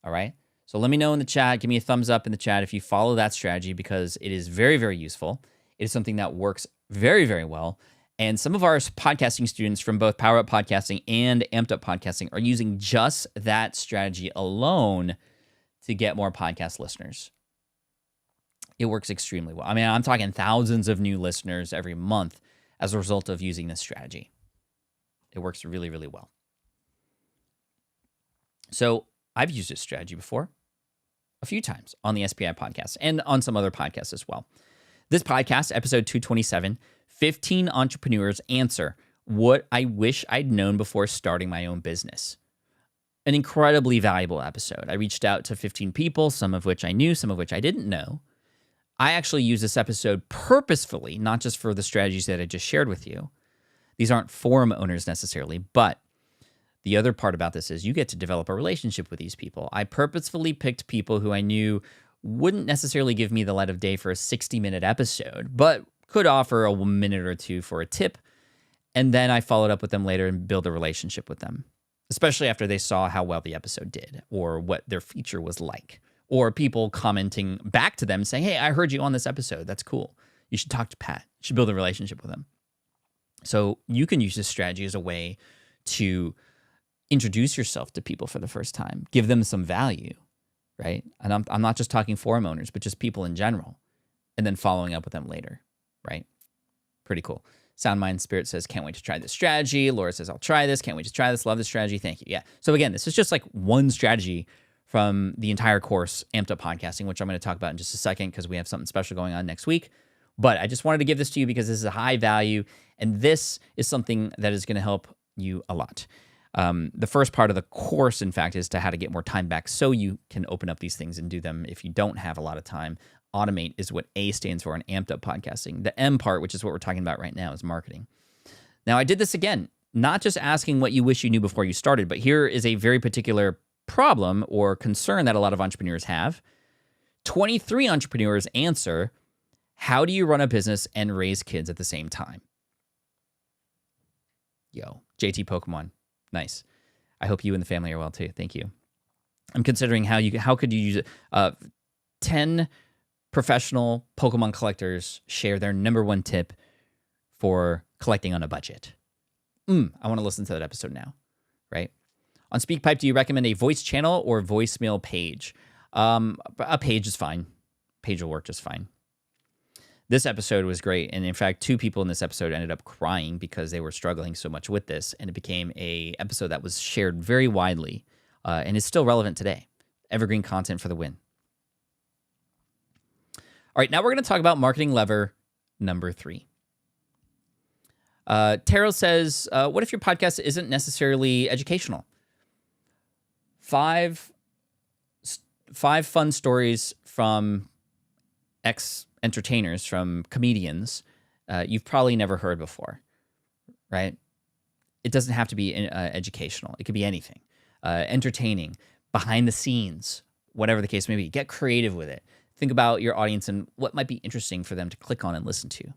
Speaker 1: All right. So let me know in the chat. Give me a thumbs up in the chat if you follow that strategy, because it is very, very useful. It is something that works very, very well. And some of our podcasting students from both Power Up Podcasting and Amped Up Podcasting are using just that strategy alone to get more podcast listeners. It works extremely well. I mean, I'm talking thousands of new listeners every month as a result of using this strategy. It works really, really well. So I've used this strategy before a few times on the SPI podcast and on some other podcasts as well. This podcast, episode 227, 15 entrepreneurs answer what I wish I'd known before starting my own business. An incredibly valuable episode. I reached out to 15 people, some of which I knew, some of which I didn't know. I actually use this episode purposefully, not just for the strategies that I just shared with you. These aren't forum owners necessarily, but the other part about this is you get to develop a relationship with these people. I purposefully picked people who I knew wouldn't necessarily give me the light of day for a 60-minute episode, but could offer a minute or two for a tip. And then I followed up with them later and build a relationship with them, especially after they saw how well the episode did or what their feature was like, or people commenting back to them saying, hey, I heard you on this episode. That's cool. You should talk to Pat. You should build a relationship with him. So you can use this strategy as a way to introduce yourself to people for the first time, give them some value, right? And I'm not just talking forum owners, but just people in general, and then following up with them later, right? Pretty cool. Sound Mind Spirit says, can't wait to try this strategy. Laura says, I'll try this. Can't wait to try this. Love this strategy. Thank you. Yeah. So again, this is just like one strategy from the entire course, Amped Up Podcasting, which I'm going to talk about in just a second because we have something special going on next week. But I just wanted to give this to you because this is a high value, and this is something that is going to help you a lot. The first part of the course, in fact, is to how to get more time back so you can open up these things and do them if you don't have a lot of time. Automate is what A stands for in Amped Up Podcasting. The M part, which is what we're talking about right now, is marketing. Now, I did this again, not just asking what you wish you knew before you started, but here is a very particular problem or concern that a lot of entrepreneurs have. 23 entrepreneurs answer, how do you run a business and raise kids at the same time? Yo, JT Pokemon. Nice. I hope you and the family are well too. Thank you. I'm considering how could you use it. 10 professional Pokemon collectors share their number one tip for collecting on a budget. I want to listen to that episode now, right? On SpeakPipe, do you recommend a voice channel or voicemail page? A page is fine. Page will work just fine. This episode was great. And in fact, 2 people in this episode ended up crying because they were struggling so much with this. And it became an episode that was shared very widely and is still relevant today. Evergreen content for the win. All right, now we're going to talk about marketing lever number 3. Taro says, what if your podcast isn't necessarily educational? 5 fun stories from ex-entertainers, from comedians, you've probably never heard before, right? It doesn't have to be educational. It could be anything. Entertaining, behind the scenes, whatever the case may be. Get creative with it. Think about your audience and what might be interesting for them to click on and listen to.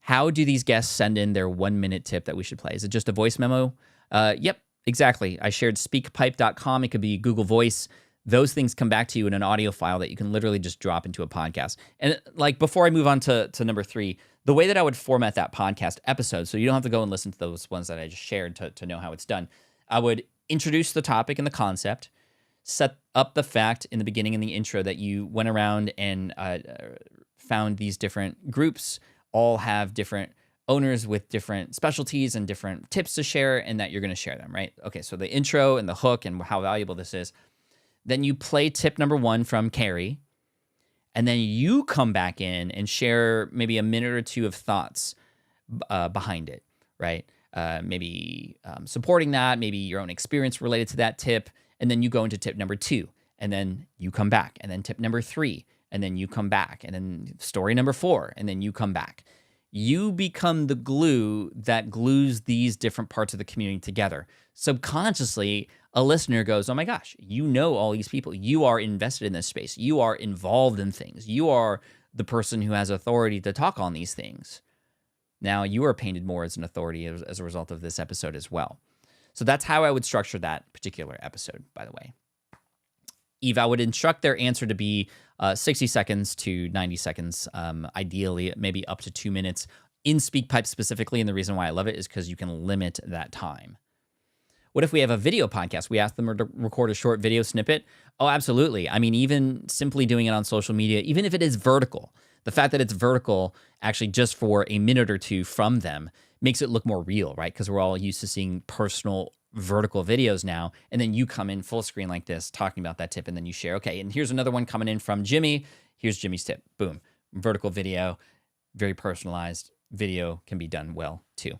Speaker 1: How do these guests send in their 1-minute tip that we should play? Is it just a voice memo? Yep, exactly. I shared speakpipe.com. It could be Google Voice. Those things come back to you in an audio file that you can literally just drop into a podcast. And like before I move on to number 3, the way that I would format that podcast episode, so you don't have to go and listen to those ones that I just shared to know how it's done, I would introduce the topic and the concept, set up the fact in the beginning and the intro that you went around and found these different groups, all have different owners with different specialties and different tips to share, and that you're going to share them, right? Okay, so the intro and the hook and how valuable this is. Then you play tip number 1 from Carrie, and then you come back in and share maybe a minute or 2 of thoughts behind it, right? Maybe supporting that, maybe your own experience related to that tip, and then you go into tip number 2, and then you come back, and then tip number 3, and then you come back, and then story number 4, and then you come back. You become the glue that glues these different parts of the community together. Subconsciously, a listener goes, oh my gosh, you know all these people. You are invested in this space. You are involved in things. You are the person who has authority to talk on these things. Now, you are painted more as an authority as a result of this episode as well. So that's how I would structure that particular episode, by the way. Eve, I would instruct their answer to be 60 seconds to 90 seconds, ideally maybe up to 2 minutes. in SpeakPipe specifically, and the reason why I love it is because you can limit that time. What if we have a video podcast? We ask them to record a short video snippet. Oh, absolutely. I mean, even simply doing it on social media, even if it is vertical, the fact that it's vertical actually just for a minute or two from them makes it look more real, right? Because we're all used to seeing personal vertical videos now. And then you come in full screen like this, talking about that tip, and then you share, okay, and here's another one coming in from Jimmy. Here's Jimmy's tip. Boom. Vertical video, very personalized. Video can be done well too.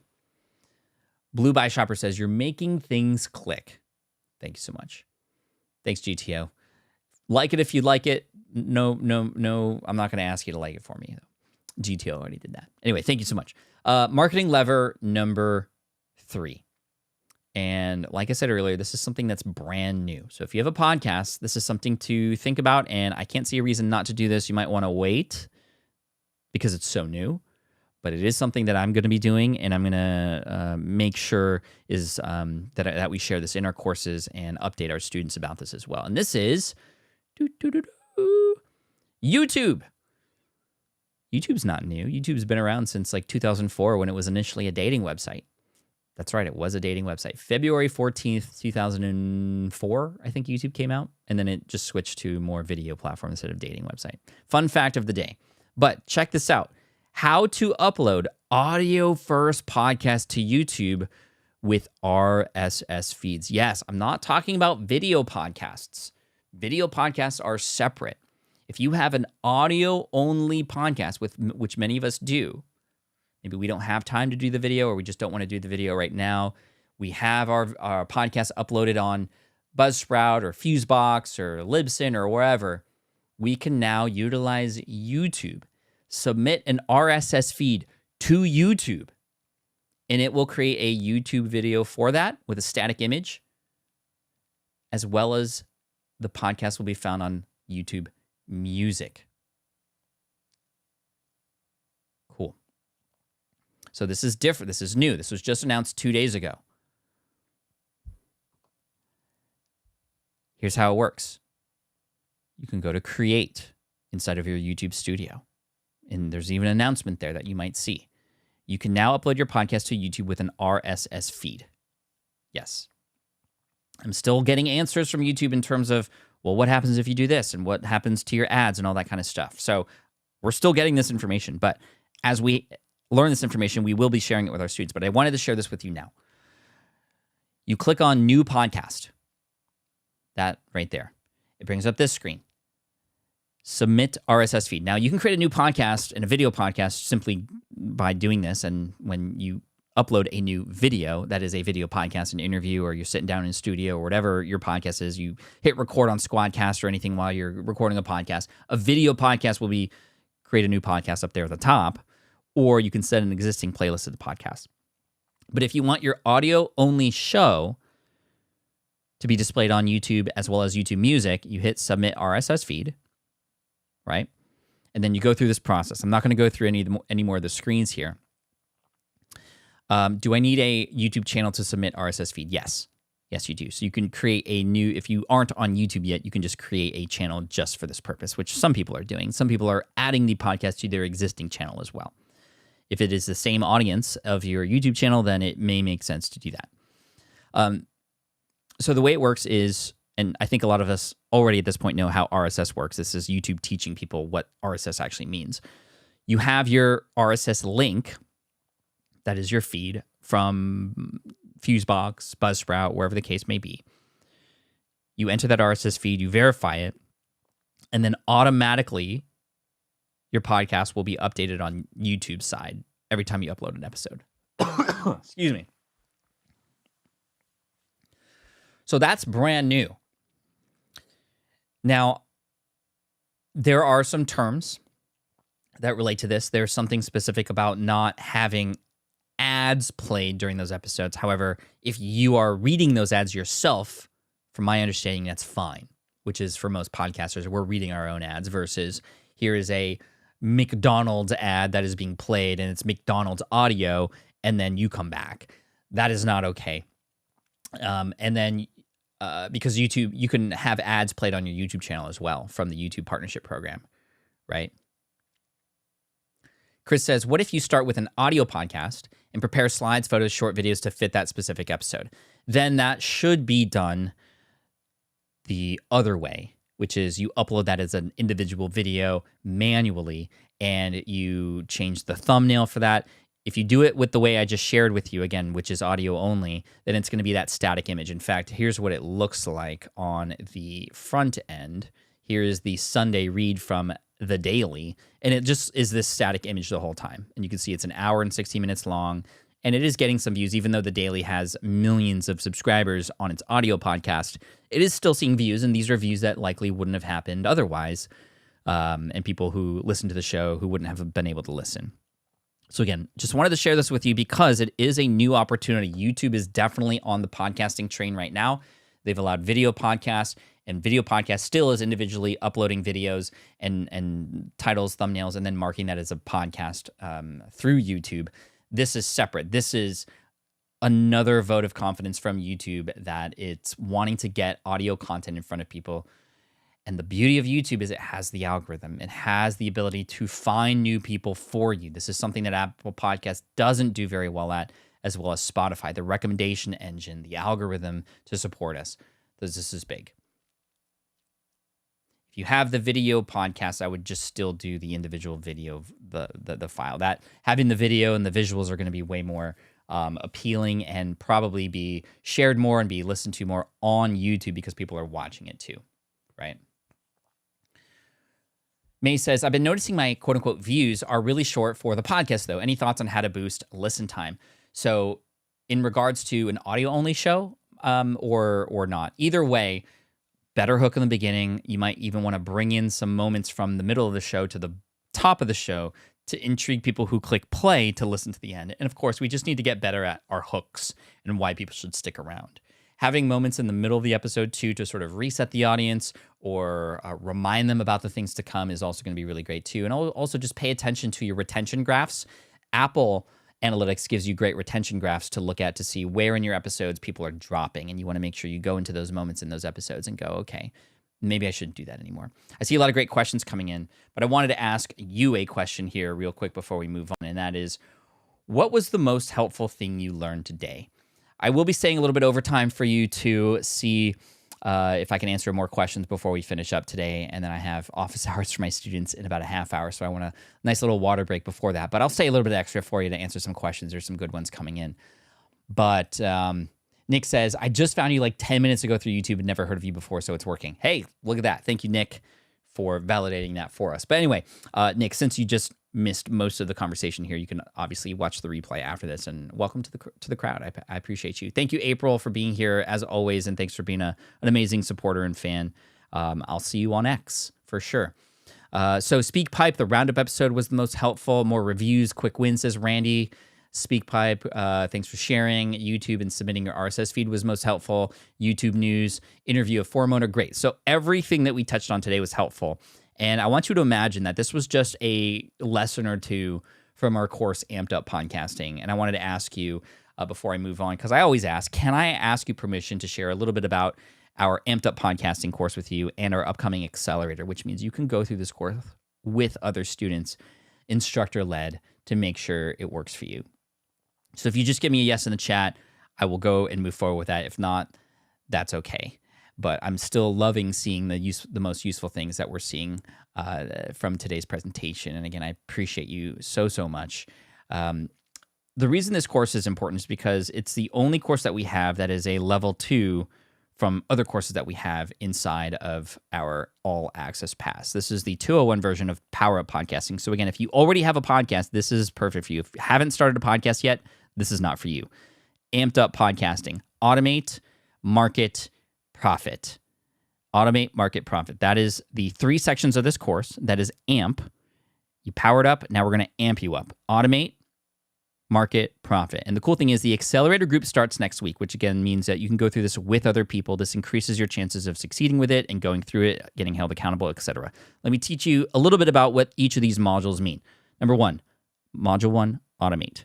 Speaker 1: Blue Buy Shopper says, you're making things click. Thank you so much. Thanks, GTO. Like it if you like it. No, I'm not going to ask you to like it for me. GTO already did that. Anyway, thank you so much. Marketing lever number 3. And like I said earlier, this is something that's brand new. So if you have a podcast, this is something to think about. And I can't see a reason not to do this. You might want to wait because it's so new. But it is something that I'm going to be doing, and I'm going to make sure is that we share this in our courses and update our students about this as well. And this is YouTube. YouTube's not new. YouTube's been around since like 2004 when it was initially a dating website. That's right, it was a dating website. February 14th, 2004, I think YouTube came out, and then it just switched to more video platform instead of dating website. Fun fact of the day. But check this out. How to upload audio-first podcast to YouTube with RSS feeds. Yes, I'm not talking about video podcasts. Video podcasts are separate. If you have an audio-only podcast, which many of us do, maybe we don't have time to do the video or we just don't want to do the video right now, we have our podcast uploaded on Buzzsprout or Fusebox or Libsyn or wherever, we can now utilize YouTube. Submit an RSS feed to YouTube, and it will create a YouTube video for that with a static image, as well as the podcast will be found on YouTube Music. Cool. So this is different. This is new. This was just announced 2 days ago. Here's how it works. You can go to Create inside of your YouTube studio. And there's even an announcement there that you might see. You can now upload your podcast to YouTube with an RSS feed. Yes. I'm still getting answers from YouTube in terms of, well, what happens if you do this? And what happens to your ads and all that kind of stuff. So we're still getting this information. But as we learn this information, we will be sharing it with our students. But I wanted to share this with you now. You click on New Podcast. That right there. It brings up this screen. Submit RSS feed. Now, you can create a new podcast and a video podcast simply by doing this. And when you upload a new video, that is a video podcast, an interview, or you're sitting down in a studio or whatever your podcast is, you hit record on Squadcast or anything while you're recording a podcast. A video podcast will be create a new podcast up there at the top, or you can set an existing playlist of the podcast. But if you want your audio-only show to be displayed on YouTube as well as YouTube Music, you hit Submit RSS feed. Right? And then you go through this process. I'm not going to go through any more of the screens here. Do I need a YouTube channel to submit RSS feed? Yes. Yes, you do. So you can create a new, if you aren't on YouTube yet, you can just create a channel just for this purpose, which some people are doing. Some people are adding the podcast to their existing channel as well. If it is the same audience of your YouTube channel, then it may make sense to do that. So the way it works is, and I think a lot of us already at this point know how RSS works. This is YouTube teaching people what RSS actually means. You have your RSS link, that is your feed from Fusebox, Buzzsprout, wherever the case may be. You enter that RSS feed, you verify it, and then automatically your podcast will be updated on YouTube's side every time you upload an episode. Excuse me. So that's brand new. Now, there are some terms that relate to this. There's something specific about not having ads played during those episodes. However, if you are reading those ads yourself, from my understanding, that's fine, which is for most podcasters, we're reading our own ads versus here is a McDonald's ad that is being played and it's McDonald's audio, and then you come back. That is not okay. And then because YouTube, you can have ads played on your YouTube channel as well from the YouTube Partnership Program, right? Chris says, what if you start with an audio podcast and prepare slides, photos, short videos to fit that specific episode? Then that should be done the other way, which is you upload that as an individual video manually and you change the thumbnail for that. If you do it with the way I just shared with you, again, which is audio only, then it's going to be that static image. In fact, here's what it looks like on the front end. Here's the Sunday read from the daily, and it just is this static image the whole time. And you can see it's an hour and 60 minutes long, and it is getting some views, even though the daily has millions of subscribers on its audio podcast. It is still seeing views, and these are views that likely wouldn't have happened otherwise, and people who listen to the show who wouldn't have been able to listen. So again, just wanted to share this with you because it is a new opportunity. YouTube is definitely on the podcasting train right now. They've allowed video podcasts, and video podcast still is individually uploading videos and titles, thumbnails, and then marking that as a podcast through YouTube. This is separate. This is another vote of confidence from YouTube that it's wanting to get audio content in front of people. And the beauty of YouTube is it has the algorithm. It has the ability to find new people for you. This is something that Apple Podcasts doesn't do very well at, as well as Spotify, the recommendation engine, the algorithm to support us. This is big. If you have the video podcast, I would just still do the individual video, the file. That having the video and the visuals are going to be way more appealing and probably be shared more and be listened to more on YouTube because people are watching it too, right? May says, I've been noticing my quote-unquote views are really short for the podcast, though. Any thoughts on how to boost listen time? So in regards to an audio-only show or not, either way, better hook in the beginning. You might even want to bring in some moments from the middle of the show to the top of the show to intrigue people who click play to listen to the end. And of course, we just need to get better at our hooks and why people should stick around. Having moments in the middle of the episode too to sort of reset the audience or remind them about the things to come is also going to be really great too. And also just pay attention to your retention graphs. Apple Analytics gives you great retention graphs to look at to see where in your episodes people are dropping. And you want to make sure you go into those moments in those episodes and go, okay, maybe I shouldn't do that anymore. I see a lot of great questions coming in, but I wanted to ask you a question here real quick before we move on. And that is, what was the most helpful thing you learned today? I will be staying a little bit overtime for you to see if I can answer more questions before we finish up today. And then I have office hours for my students in about a half hour. So I want a nice little water break before that. But I'll stay a little bit extra for you to answer some questions. There's some good ones coming in. But Nick says, I just found you like 10 minutes ago through YouTube and never heard of you before, so it's working. Hey, look at that. Thank you, Nick, for validating that for us. But anyway, Nick, since you just missed most of the conversation here, you can obviously watch the replay after this, and welcome to the crowd. I appreciate you. Thank you, April, for being here as always, and thanks for being an amazing supporter and fan. I'll see you on X for sure. So SpeakPipe, the roundup episode was the most helpful. More reviews, quick wins, says Randy. SpeakPipe, thanks for sharing. YouTube and submitting your RSS feed was most helpful. YouTube news, interview of forum owner, great. So everything that we touched on today was helpful. And I want you to imagine that this was just a lesson or two from our course, Amped Up Podcasting. And I wanted to ask you before I move on, because I always ask, can I ask you permission to share a little bit about our Amped Up Podcasting course with you and our upcoming accelerator, which means you can go through this course with other students, instructor-led, to make sure it works for you. So if you just give me a yes in the chat, I will go and move forward with that. If not, that's okay. But I'm still loving seeing the most useful things that we're seeing from today's presentation. And again, I appreciate you so much. The reason this course is important is because it's the only course that we have that is a level 2 from other courses that we have inside of our All Access Pass. This is the 201 version of Power Up Podcasting. So again, if you already have a podcast, this is perfect for you. If you haven't started a podcast yet, this is not for you. Amped Up Podcasting. Automate, market, profit. Automate, market, profit. That is the 3 sections of this course. That is AMP. You powered up. Now we're going to amp you up. Automate, market, profit. And the cool thing is the accelerator group starts next week, which again means that you can go through this with other people. This increases your chances of succeeding with it and going through it, getting held accountable, etc. Let me teach you a little bit about what each of these modules mean. Number 1, module 1, automate.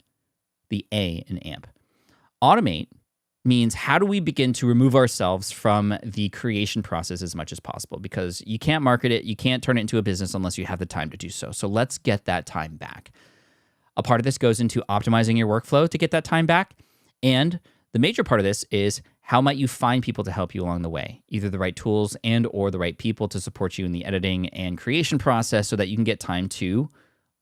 Speaker 1: The A in AMP. Automate means how do we begin to remove ourselves from the creation process as much as possible, because you can't market it, you can't turn it into a business unless you have the time to do so. So let's get that time back. A part of this goes into optimizing your workflow to get that time back. And the major part of this is how might you find people to help you along the way, either the right tools and or the right people to support you in the editing and creation process so that you can get time to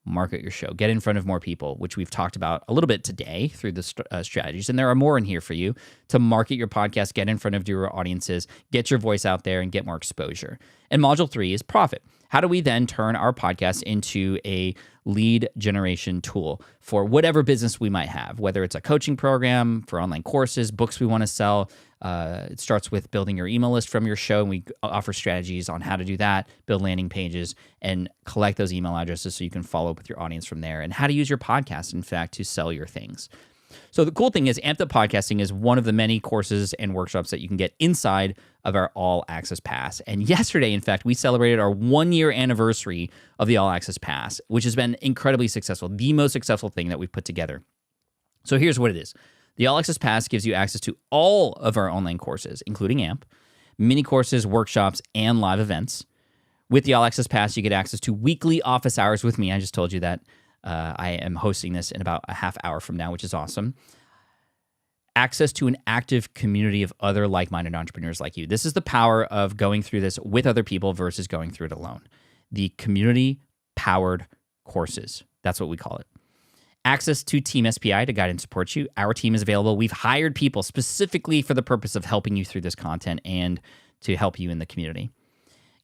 Speaker 1: market your show, get in front of more people, which we've talked about a little bit today through the strategies. And there are more in here for you to market your podcast, get in front of your audiences, get your voice out there, and get more exposure. And module 3 is profit. How do we then turn our podcast into a lead generation tool for whatever business we might have, whether it's a coaching program, for online courses, books we want to sell. It starts with building your email list from your show, and we offer strategies on how to do that, build landing pages, and collect those email addresses so you can follow up with your audience from there, and how to use your podcast, in fact, to sell your things. So the cool thing is Amped Up Podcasting is one of the many courses and workshops that you can get inside of our All Access Pass. And yesterday, in fact, we celebrated our 1-year anniversary of the All Access Pass, which has been incredibly successful, the most successful thing that we've put together. So here's what it is. The All Access Pass gives you access to all of our online courses, including AMP, mini courses, workshops, and live events. With the All Access Pass, you get access to weekly office hours with me. I just told you that. I am hosting this in about a half hour from now, which is awesome. Access to an active community of other like-minded entrepreneurs like you. This is the power of going through this with other people versus going through it alone. The community-powered courses. That's what we call it. Access to Team SPI to guide and support you. Our team is available. We've hired people specifically for the purpose of helping you through this content and to help you in the community.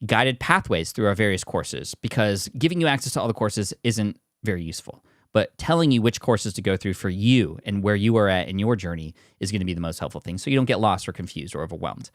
Speaker 1: Guided pathways through our various courses, because giving you access to all the courses isn't very useful. But telling you which courses to go through for you and where you are at in your journey is going to be the most helpful thing, so you don't get lost or confused or overwhelmed.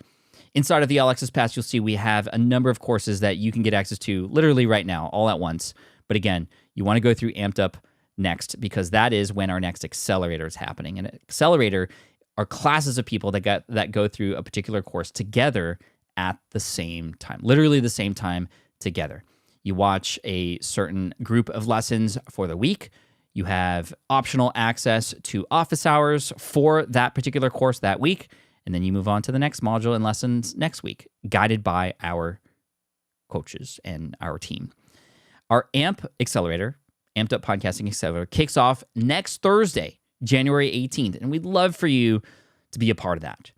Speaker 1: Inside of the All Access Pass, you'll see we have a number of courses that you can get access to literally right now, all at once. But again, you want to go through Amped Up next, because that is when our next accelerator is happening. And an accelerator are classes of people that go through a particular course together at the same time, literally the same time together. You watch a certain group of lessons for the week. You have optional access to office hours for that particular course that week, and then you move on to the next module and lessons next week, guided by our coaches and our team. Our AMP Accelerator, Amped Up Podcasting Accelerator, kicks off next Thursday, January 18th, and we'd love for you to be a part of that.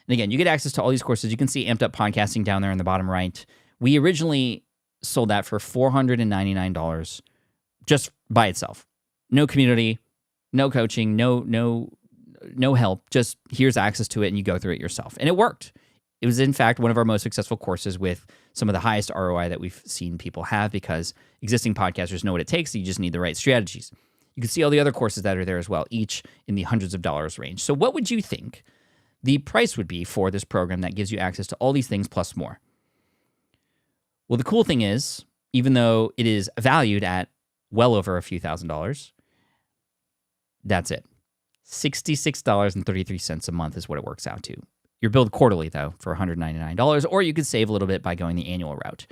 Speaker 1: And again, you get access to all these courses. You can see Amped Up Podcasting down there in the bottom right. We originally sold that for $499 just by itself. No community, no coaching, no help. Just here's access to it, and you go through it yourself. And it worked. It was, in fact, one of our most successful courses with some of the highest ROI that we've seen people have, because existing podcasters know what it takes. You just need the right strategies. You can see all the other courses that are there as well, each in the hundreds of dollars range. So what would you think the price would be for this program that gives you access to all these things plus more? Well, the cool thing is, even though it is valued at well over a few $1,000s, that's it. $66.33 a month is what it works out to. You're billed quarterly, though, for $199, or you could save a little bit by going the annual route.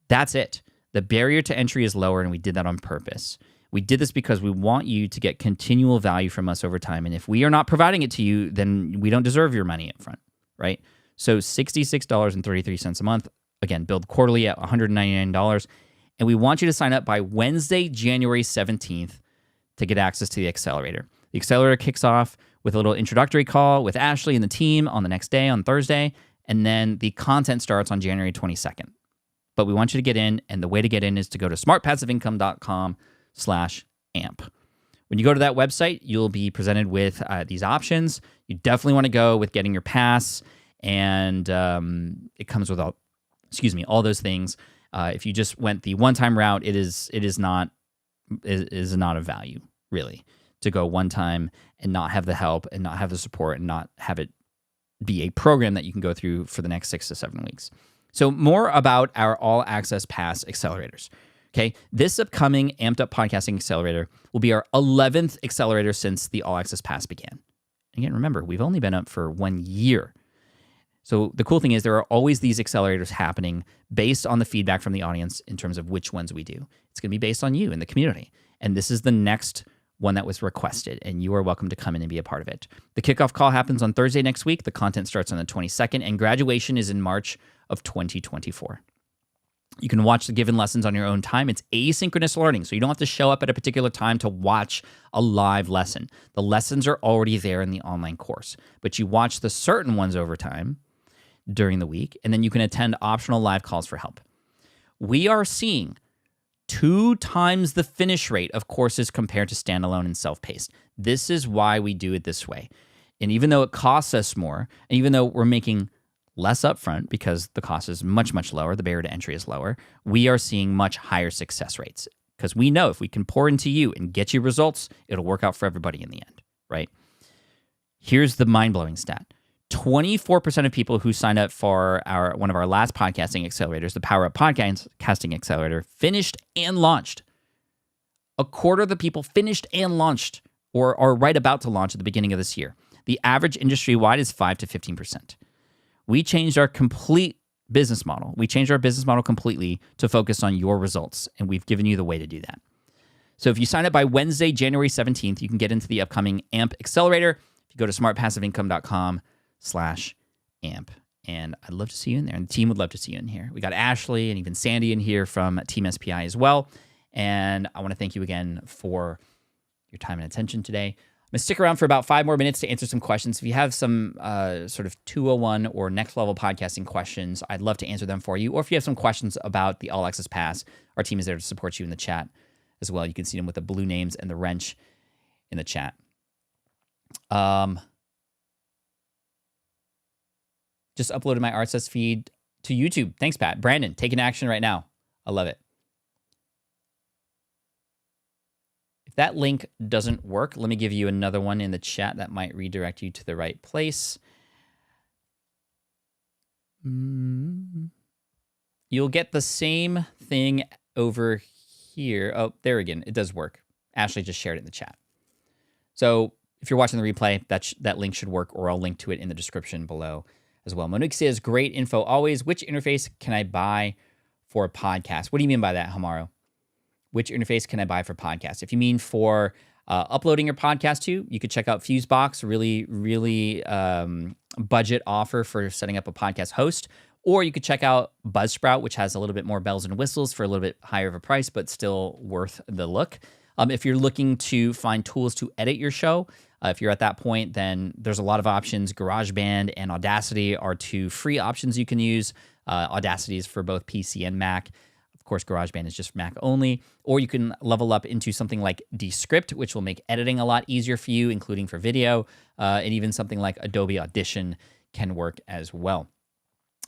Speaker 1: That's it. The barrier to entry is lower, and we did that on purpose. We did this because we want you to get continual value from us over time, and if we are not providing it to you, then we don't deserve your money up front, right? So $66.33 a month. Again, billed quarterly at $199, and we want you to sign up by Wednesday, January 17th to get access to the accelerator. The accelerator kicks off with a little introductory call with Ashley and the team on the next day, on Thursday, and then the content starts on January 22nd. But we want you to get in, and the way to get in is to go to smartpassiveincome.com/amp. When you go to that website, you'll be presented with these options. You definitely want to go with getting your pass, and it comes with all those things. If you just went the one-time route, it is not of value, really, to go one time and not have the help and not have the support and not have it be a program that you can go through for the next 6 to 7 weeks. So more about our All Access Pass accelerators. Okay, this upcoming Amped Up Podcasting Accelerator will be our 11th accelerator since the All Access Pass began. Again, remember, we've only been up for 1 year. So the cool thing is there are always these accelerators happening based on the feedback from the audience in terms of which ones we do. It's going to be based on you and the community. And this is the next one that was requested, and you are welcome to come in and be a part of it. The kickoff call happens on Thursday next week. The content starts on the 22nd, and graduation is in March of 2024. You can watch the given lessons on your own time. It's asynchronous learning, so you don't have to show up at a particular time to watch a live lesson. The lessons are already there in the online course, but you watch the certain ones over time during the week, and then you can attend optional live calls for help. We are seeing 2 times the finish rate of courses compared to standalone and self-paced. This is why we do it this way. And even though it costs us more, and even though we're making less upfront because the cost is much, much lower, the barrier to entry is lower, we are seeing much higher success rates because we know if we can pour into you and get you results, it'll work out for everybody in the end, right? Here's the mind-blowing stat. 24% of people who signed up for one of our last podcasting accelerators, the Power Up Podcasting Accelerator, finished and launched. A quarter of the people finished and launched or are right about to launch at the beginning of this year. The average industry-wide is 5 to 15%. We changed our complete business model. We changed our business model completely to focus on your results, and we've given you the way to do that. So if you sign up by Wednesday, January 17th, you can get into the upcoming AMP Accelerator. If you go to smartpassiveincome.com/AMP. And I'd love to see you in there, and the team would love to see you in here. We got Ashley and even Sandy in here from Team SPI as well. And I want to thank you again for your time and attention today. I'm going to stick around for about 5 more minutes to answer some questions. If you have some sort of 201 or next level podcasting questions, I'd love to answer them for you. Or if you have some questions about the All Access Pass, our team is there to support you in the chat as well. You can see them with the blue names and the wrench in the chat. Just uploaded my RSS feed to YouTube. Thanks, Pat. Brandon, taking action right now. I love it. If that link doesn't work, let me give you another one in the chat that might redirect you to the right place. You'll get the same thing over here. Oh, there again. It does work. Ashley just shared it in the chat. So if you're watching the replay, that link should work, or I'll link to it in the description below as well. Monique says, great info always. Which interface can I buy for a podcast? What do you mean by that, Hamaro? Which interface can I buy for podcasts? If you mean for uploading your podcast to, you could check out Fusebox, really budget offer for setting up a podcast host. Or you could check out Buzzsprout, which has a little bit more bells and whistles for a little bit higher of a price, but still worth the look. If you're looking to find tools to edit your show, if you're at that point, then there's a lot of options. GarageBand and Audacity are 2 free options you can use. Audacity is for both PC and Mac. Of course, GarageBand is just Mac only. Or you can level up into something like Descript, which will make editing a lot easier for you, including for video. And even something like Adobe Audition can work as well.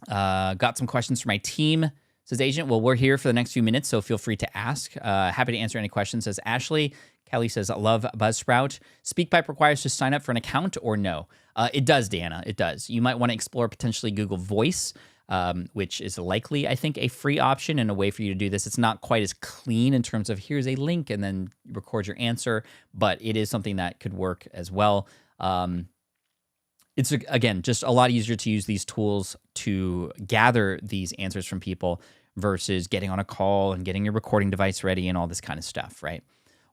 Speaker 1: Got some questions from my team, says Agent. Well, we're here for the next few minutes, so feel free to ask. Happy to answer any questions, says Ashley. Kelly says, I love Buzzsprout. SpeakPipe requires to sign up for an account or no? It does, Deanna. It does. You might want to explore potentially Google Voice, which is likely, I think, a free option and a way for you to do this. It's not quite as clean in terms of here's a link and then record your answer, but it is something that could work as well. It's, again, just a lot easier to use these tools to gather these answers from people versus getting on a call and getting your recording device ready and all this kind of stuff, right?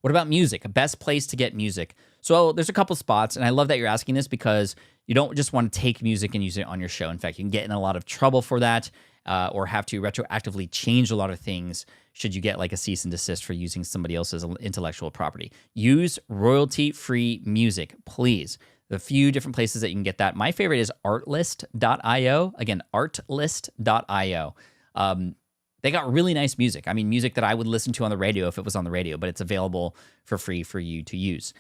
Speaker 1: What about music? Best place to get music. So there's a couple spots, and I love that you're asking this because you don't just want to take music and use it on your show. In fact, you can get in a lot of trouble for that or have to retroactively change a lot of things should you get like a cease and desist for using somebody else's intellectual property. Use royalty-free music, please. The few different places that you can get that. My favorite is artlist.io. Again, artlist.io. They got really nice music. I mean, music that I would listen to on the radio if it was on the radio, but it's available for free for you to use.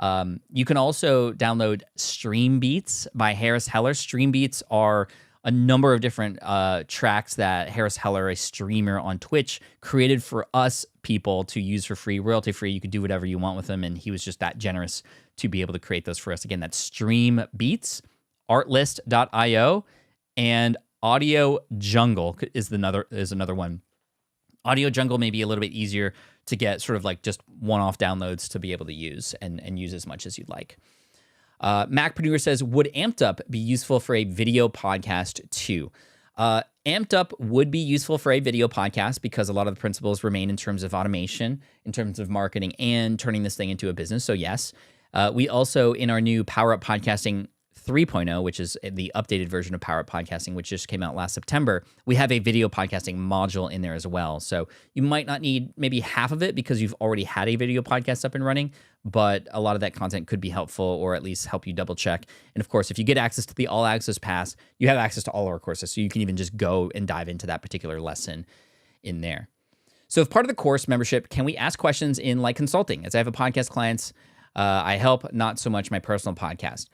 Speaker 1: You can also download Stream Beats by Harris Heller. Stream Beats are a number of different tracks that Harris Heller, a streamer on Twitch, created for us people to use for free, royalty free. You could do whatever you want with them, and he was just that generous to be able to create those for us. Again, that's Stream Beats, artlist.io, and Audio Jungle is another one. Audio Jungle may be a little bit easier to get, sort of like just one-off downloads to be able to use and use as much as you'd like. Macpreneur says, would Amped Up be useful for a video podcast too? Amped Up would be useful for a video podcast because a lot of the principles remain in terms of automation, in terms of marketing, and turning this thing into a business. So yes, we also, in our new Power Up Podcasting 3.0, which is the updated version of Power Up Podcasting, which just came out last September, we have a video podcasting module in there as well. So you might not need maybe half of it because you've already had a video podcast up and running, but a lot of that content could be helpful or at least help you double check. And of course, if you get access to the All Access Pass, you have access to all our courses. So you can even just go and dive into that particular lesson in there. So if part of the course membership, can we ask questions in like consulting? As I have a podcast clients, I help, not so much my personal podcast.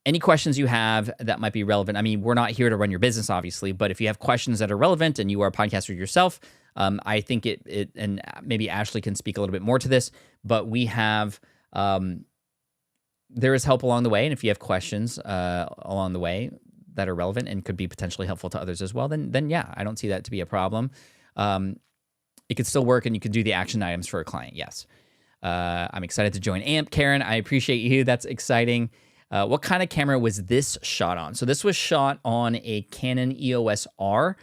Speaker 1: Any questions you have that might be relevant? I mean, we're not here to run your business, obviously, but if you have questions that are relevant and you are a podcaster yourself, I think it, and maybe Ashley can speak a little bit more to this, but we have, there is help along the way. And if you have questions along the way that are relevant and could be potentially helpful to others as well, then yeah, I don't see that to be a problem. It could still work and you could do the action items for a client. Yes. I'm excited to join AMP. Karen, I appreciate you. That's exciting. What kind of camera was this shot on? So this was shot on a Canon EOS R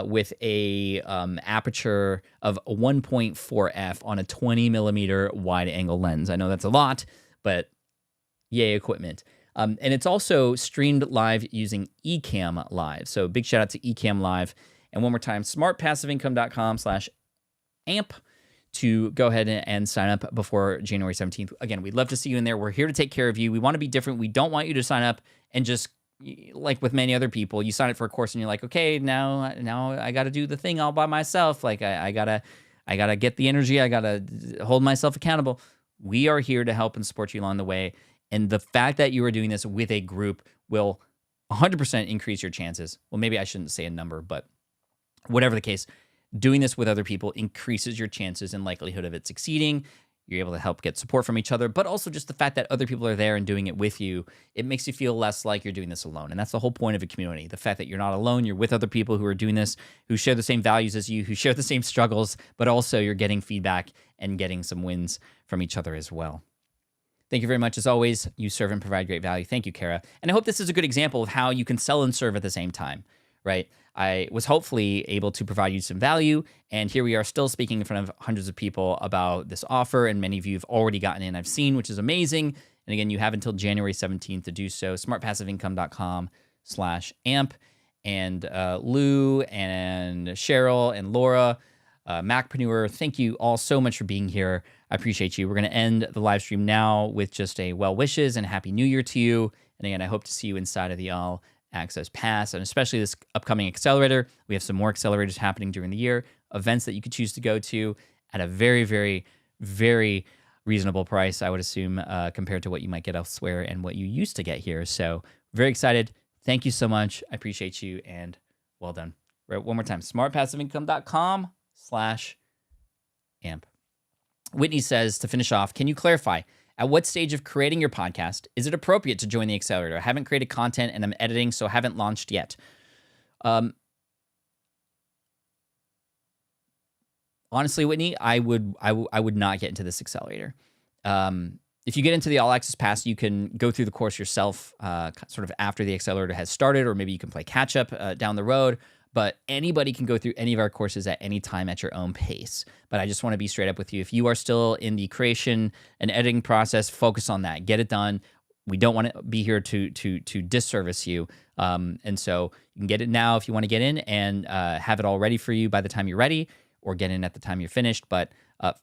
Speaker 1: with a aperture of 1.4 f on a 20 millimeter wide angle lens. I know that's a lot, but yay equipment. And it's also streamed live using Ecamm Live. So big shout out to Ecamm Live. And one more time, smartpassiveincome.com/amp to go ahead and sign up before January 17th. Again, we'd love to see you in there. We're here to take care of you. We want to be different. We don't want you to sign up and just, like with many other people, you sign up for a course and you're like, okay, now I got to do the thing all by myself. Like I gotta get the energy. I gotta hold myself accountable. We are here to help and support you along the way. And the fact that you are doing this with a group will 100% increase your chances. Well, maybe I shouldn't say a number, but whatever the case, doing this with other people increases your chances and likelihood of it succeeding. You're able to help get support from each other, but also just the fact that other people are there and doing it with you, it makes you feel less like you're doing this alone. And that's the whole point of a community. The fact that you're not alone, you're with other people who are doing this, who share the same values as you, who share the same struggles, but also you're getting feedback and getting some wins from each other as well. Thank you very much. As always, you serve and provide great value. Thank you, Kara. And I hope this is a good example of how you can sell and serve at the same time, right? I was hopefully able to provide you some value, and here we are still speaking in front of hundreds of people about this offer, and many of you have already gotten in, I've seen, which is amazing. And again, you have until January 17th to do so. smartpassiveincome.com/amp. And Lou and Cheryl and Laura, Macpreneur, thank you all so much for being here. I appreciate you. We're going to end the live stream now with just a well wishes and Happy New Year to you. And again, I hope to see you inside of the All Access Pass, and especially this upcoming accelerator. We have some more accelerators happening during the year, events that you could choose to go to at a very, very, very reasonable price, I would assume, compared to what you might get elsewhere and what you used to get here. So very excited. Thank you so much. I appreciate you, and well done. Right, one more time, smartpassiveincome.com/amp. Whitney says, to finish off, can you clarify, at what stage of creating your podcast is it appropriate to join the accelerator? I haven't created content and I'm editing, so haven't launched yet. Honestly, Whitney, I would not get into this accelerator. If you get into the All Access Pass, you can go through the course yourself sort of after the accelerator has started, or maybe you can play catch up down the road. But anybody can go through any of our courses at any time at your own pace. But I just want to be straight up with you. If you are still in the creation and editing process, focus on that. Get it done. We don't want to be here to disservice you. And so you can get it now if you want to get in and have it all ready for you by the time you're ready, or get in at the time you're finished. But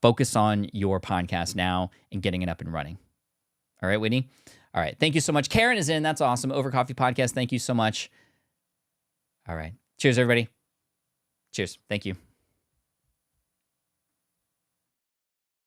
Speaker 1: focus on your podcast now and getting it up and running. All right, Whitney? All right. Thank you so much. Karen is in. That's awesome. Over Coffee Podcast. Thank you so much. All right. Cheers, everybody. Cheers. Thank you.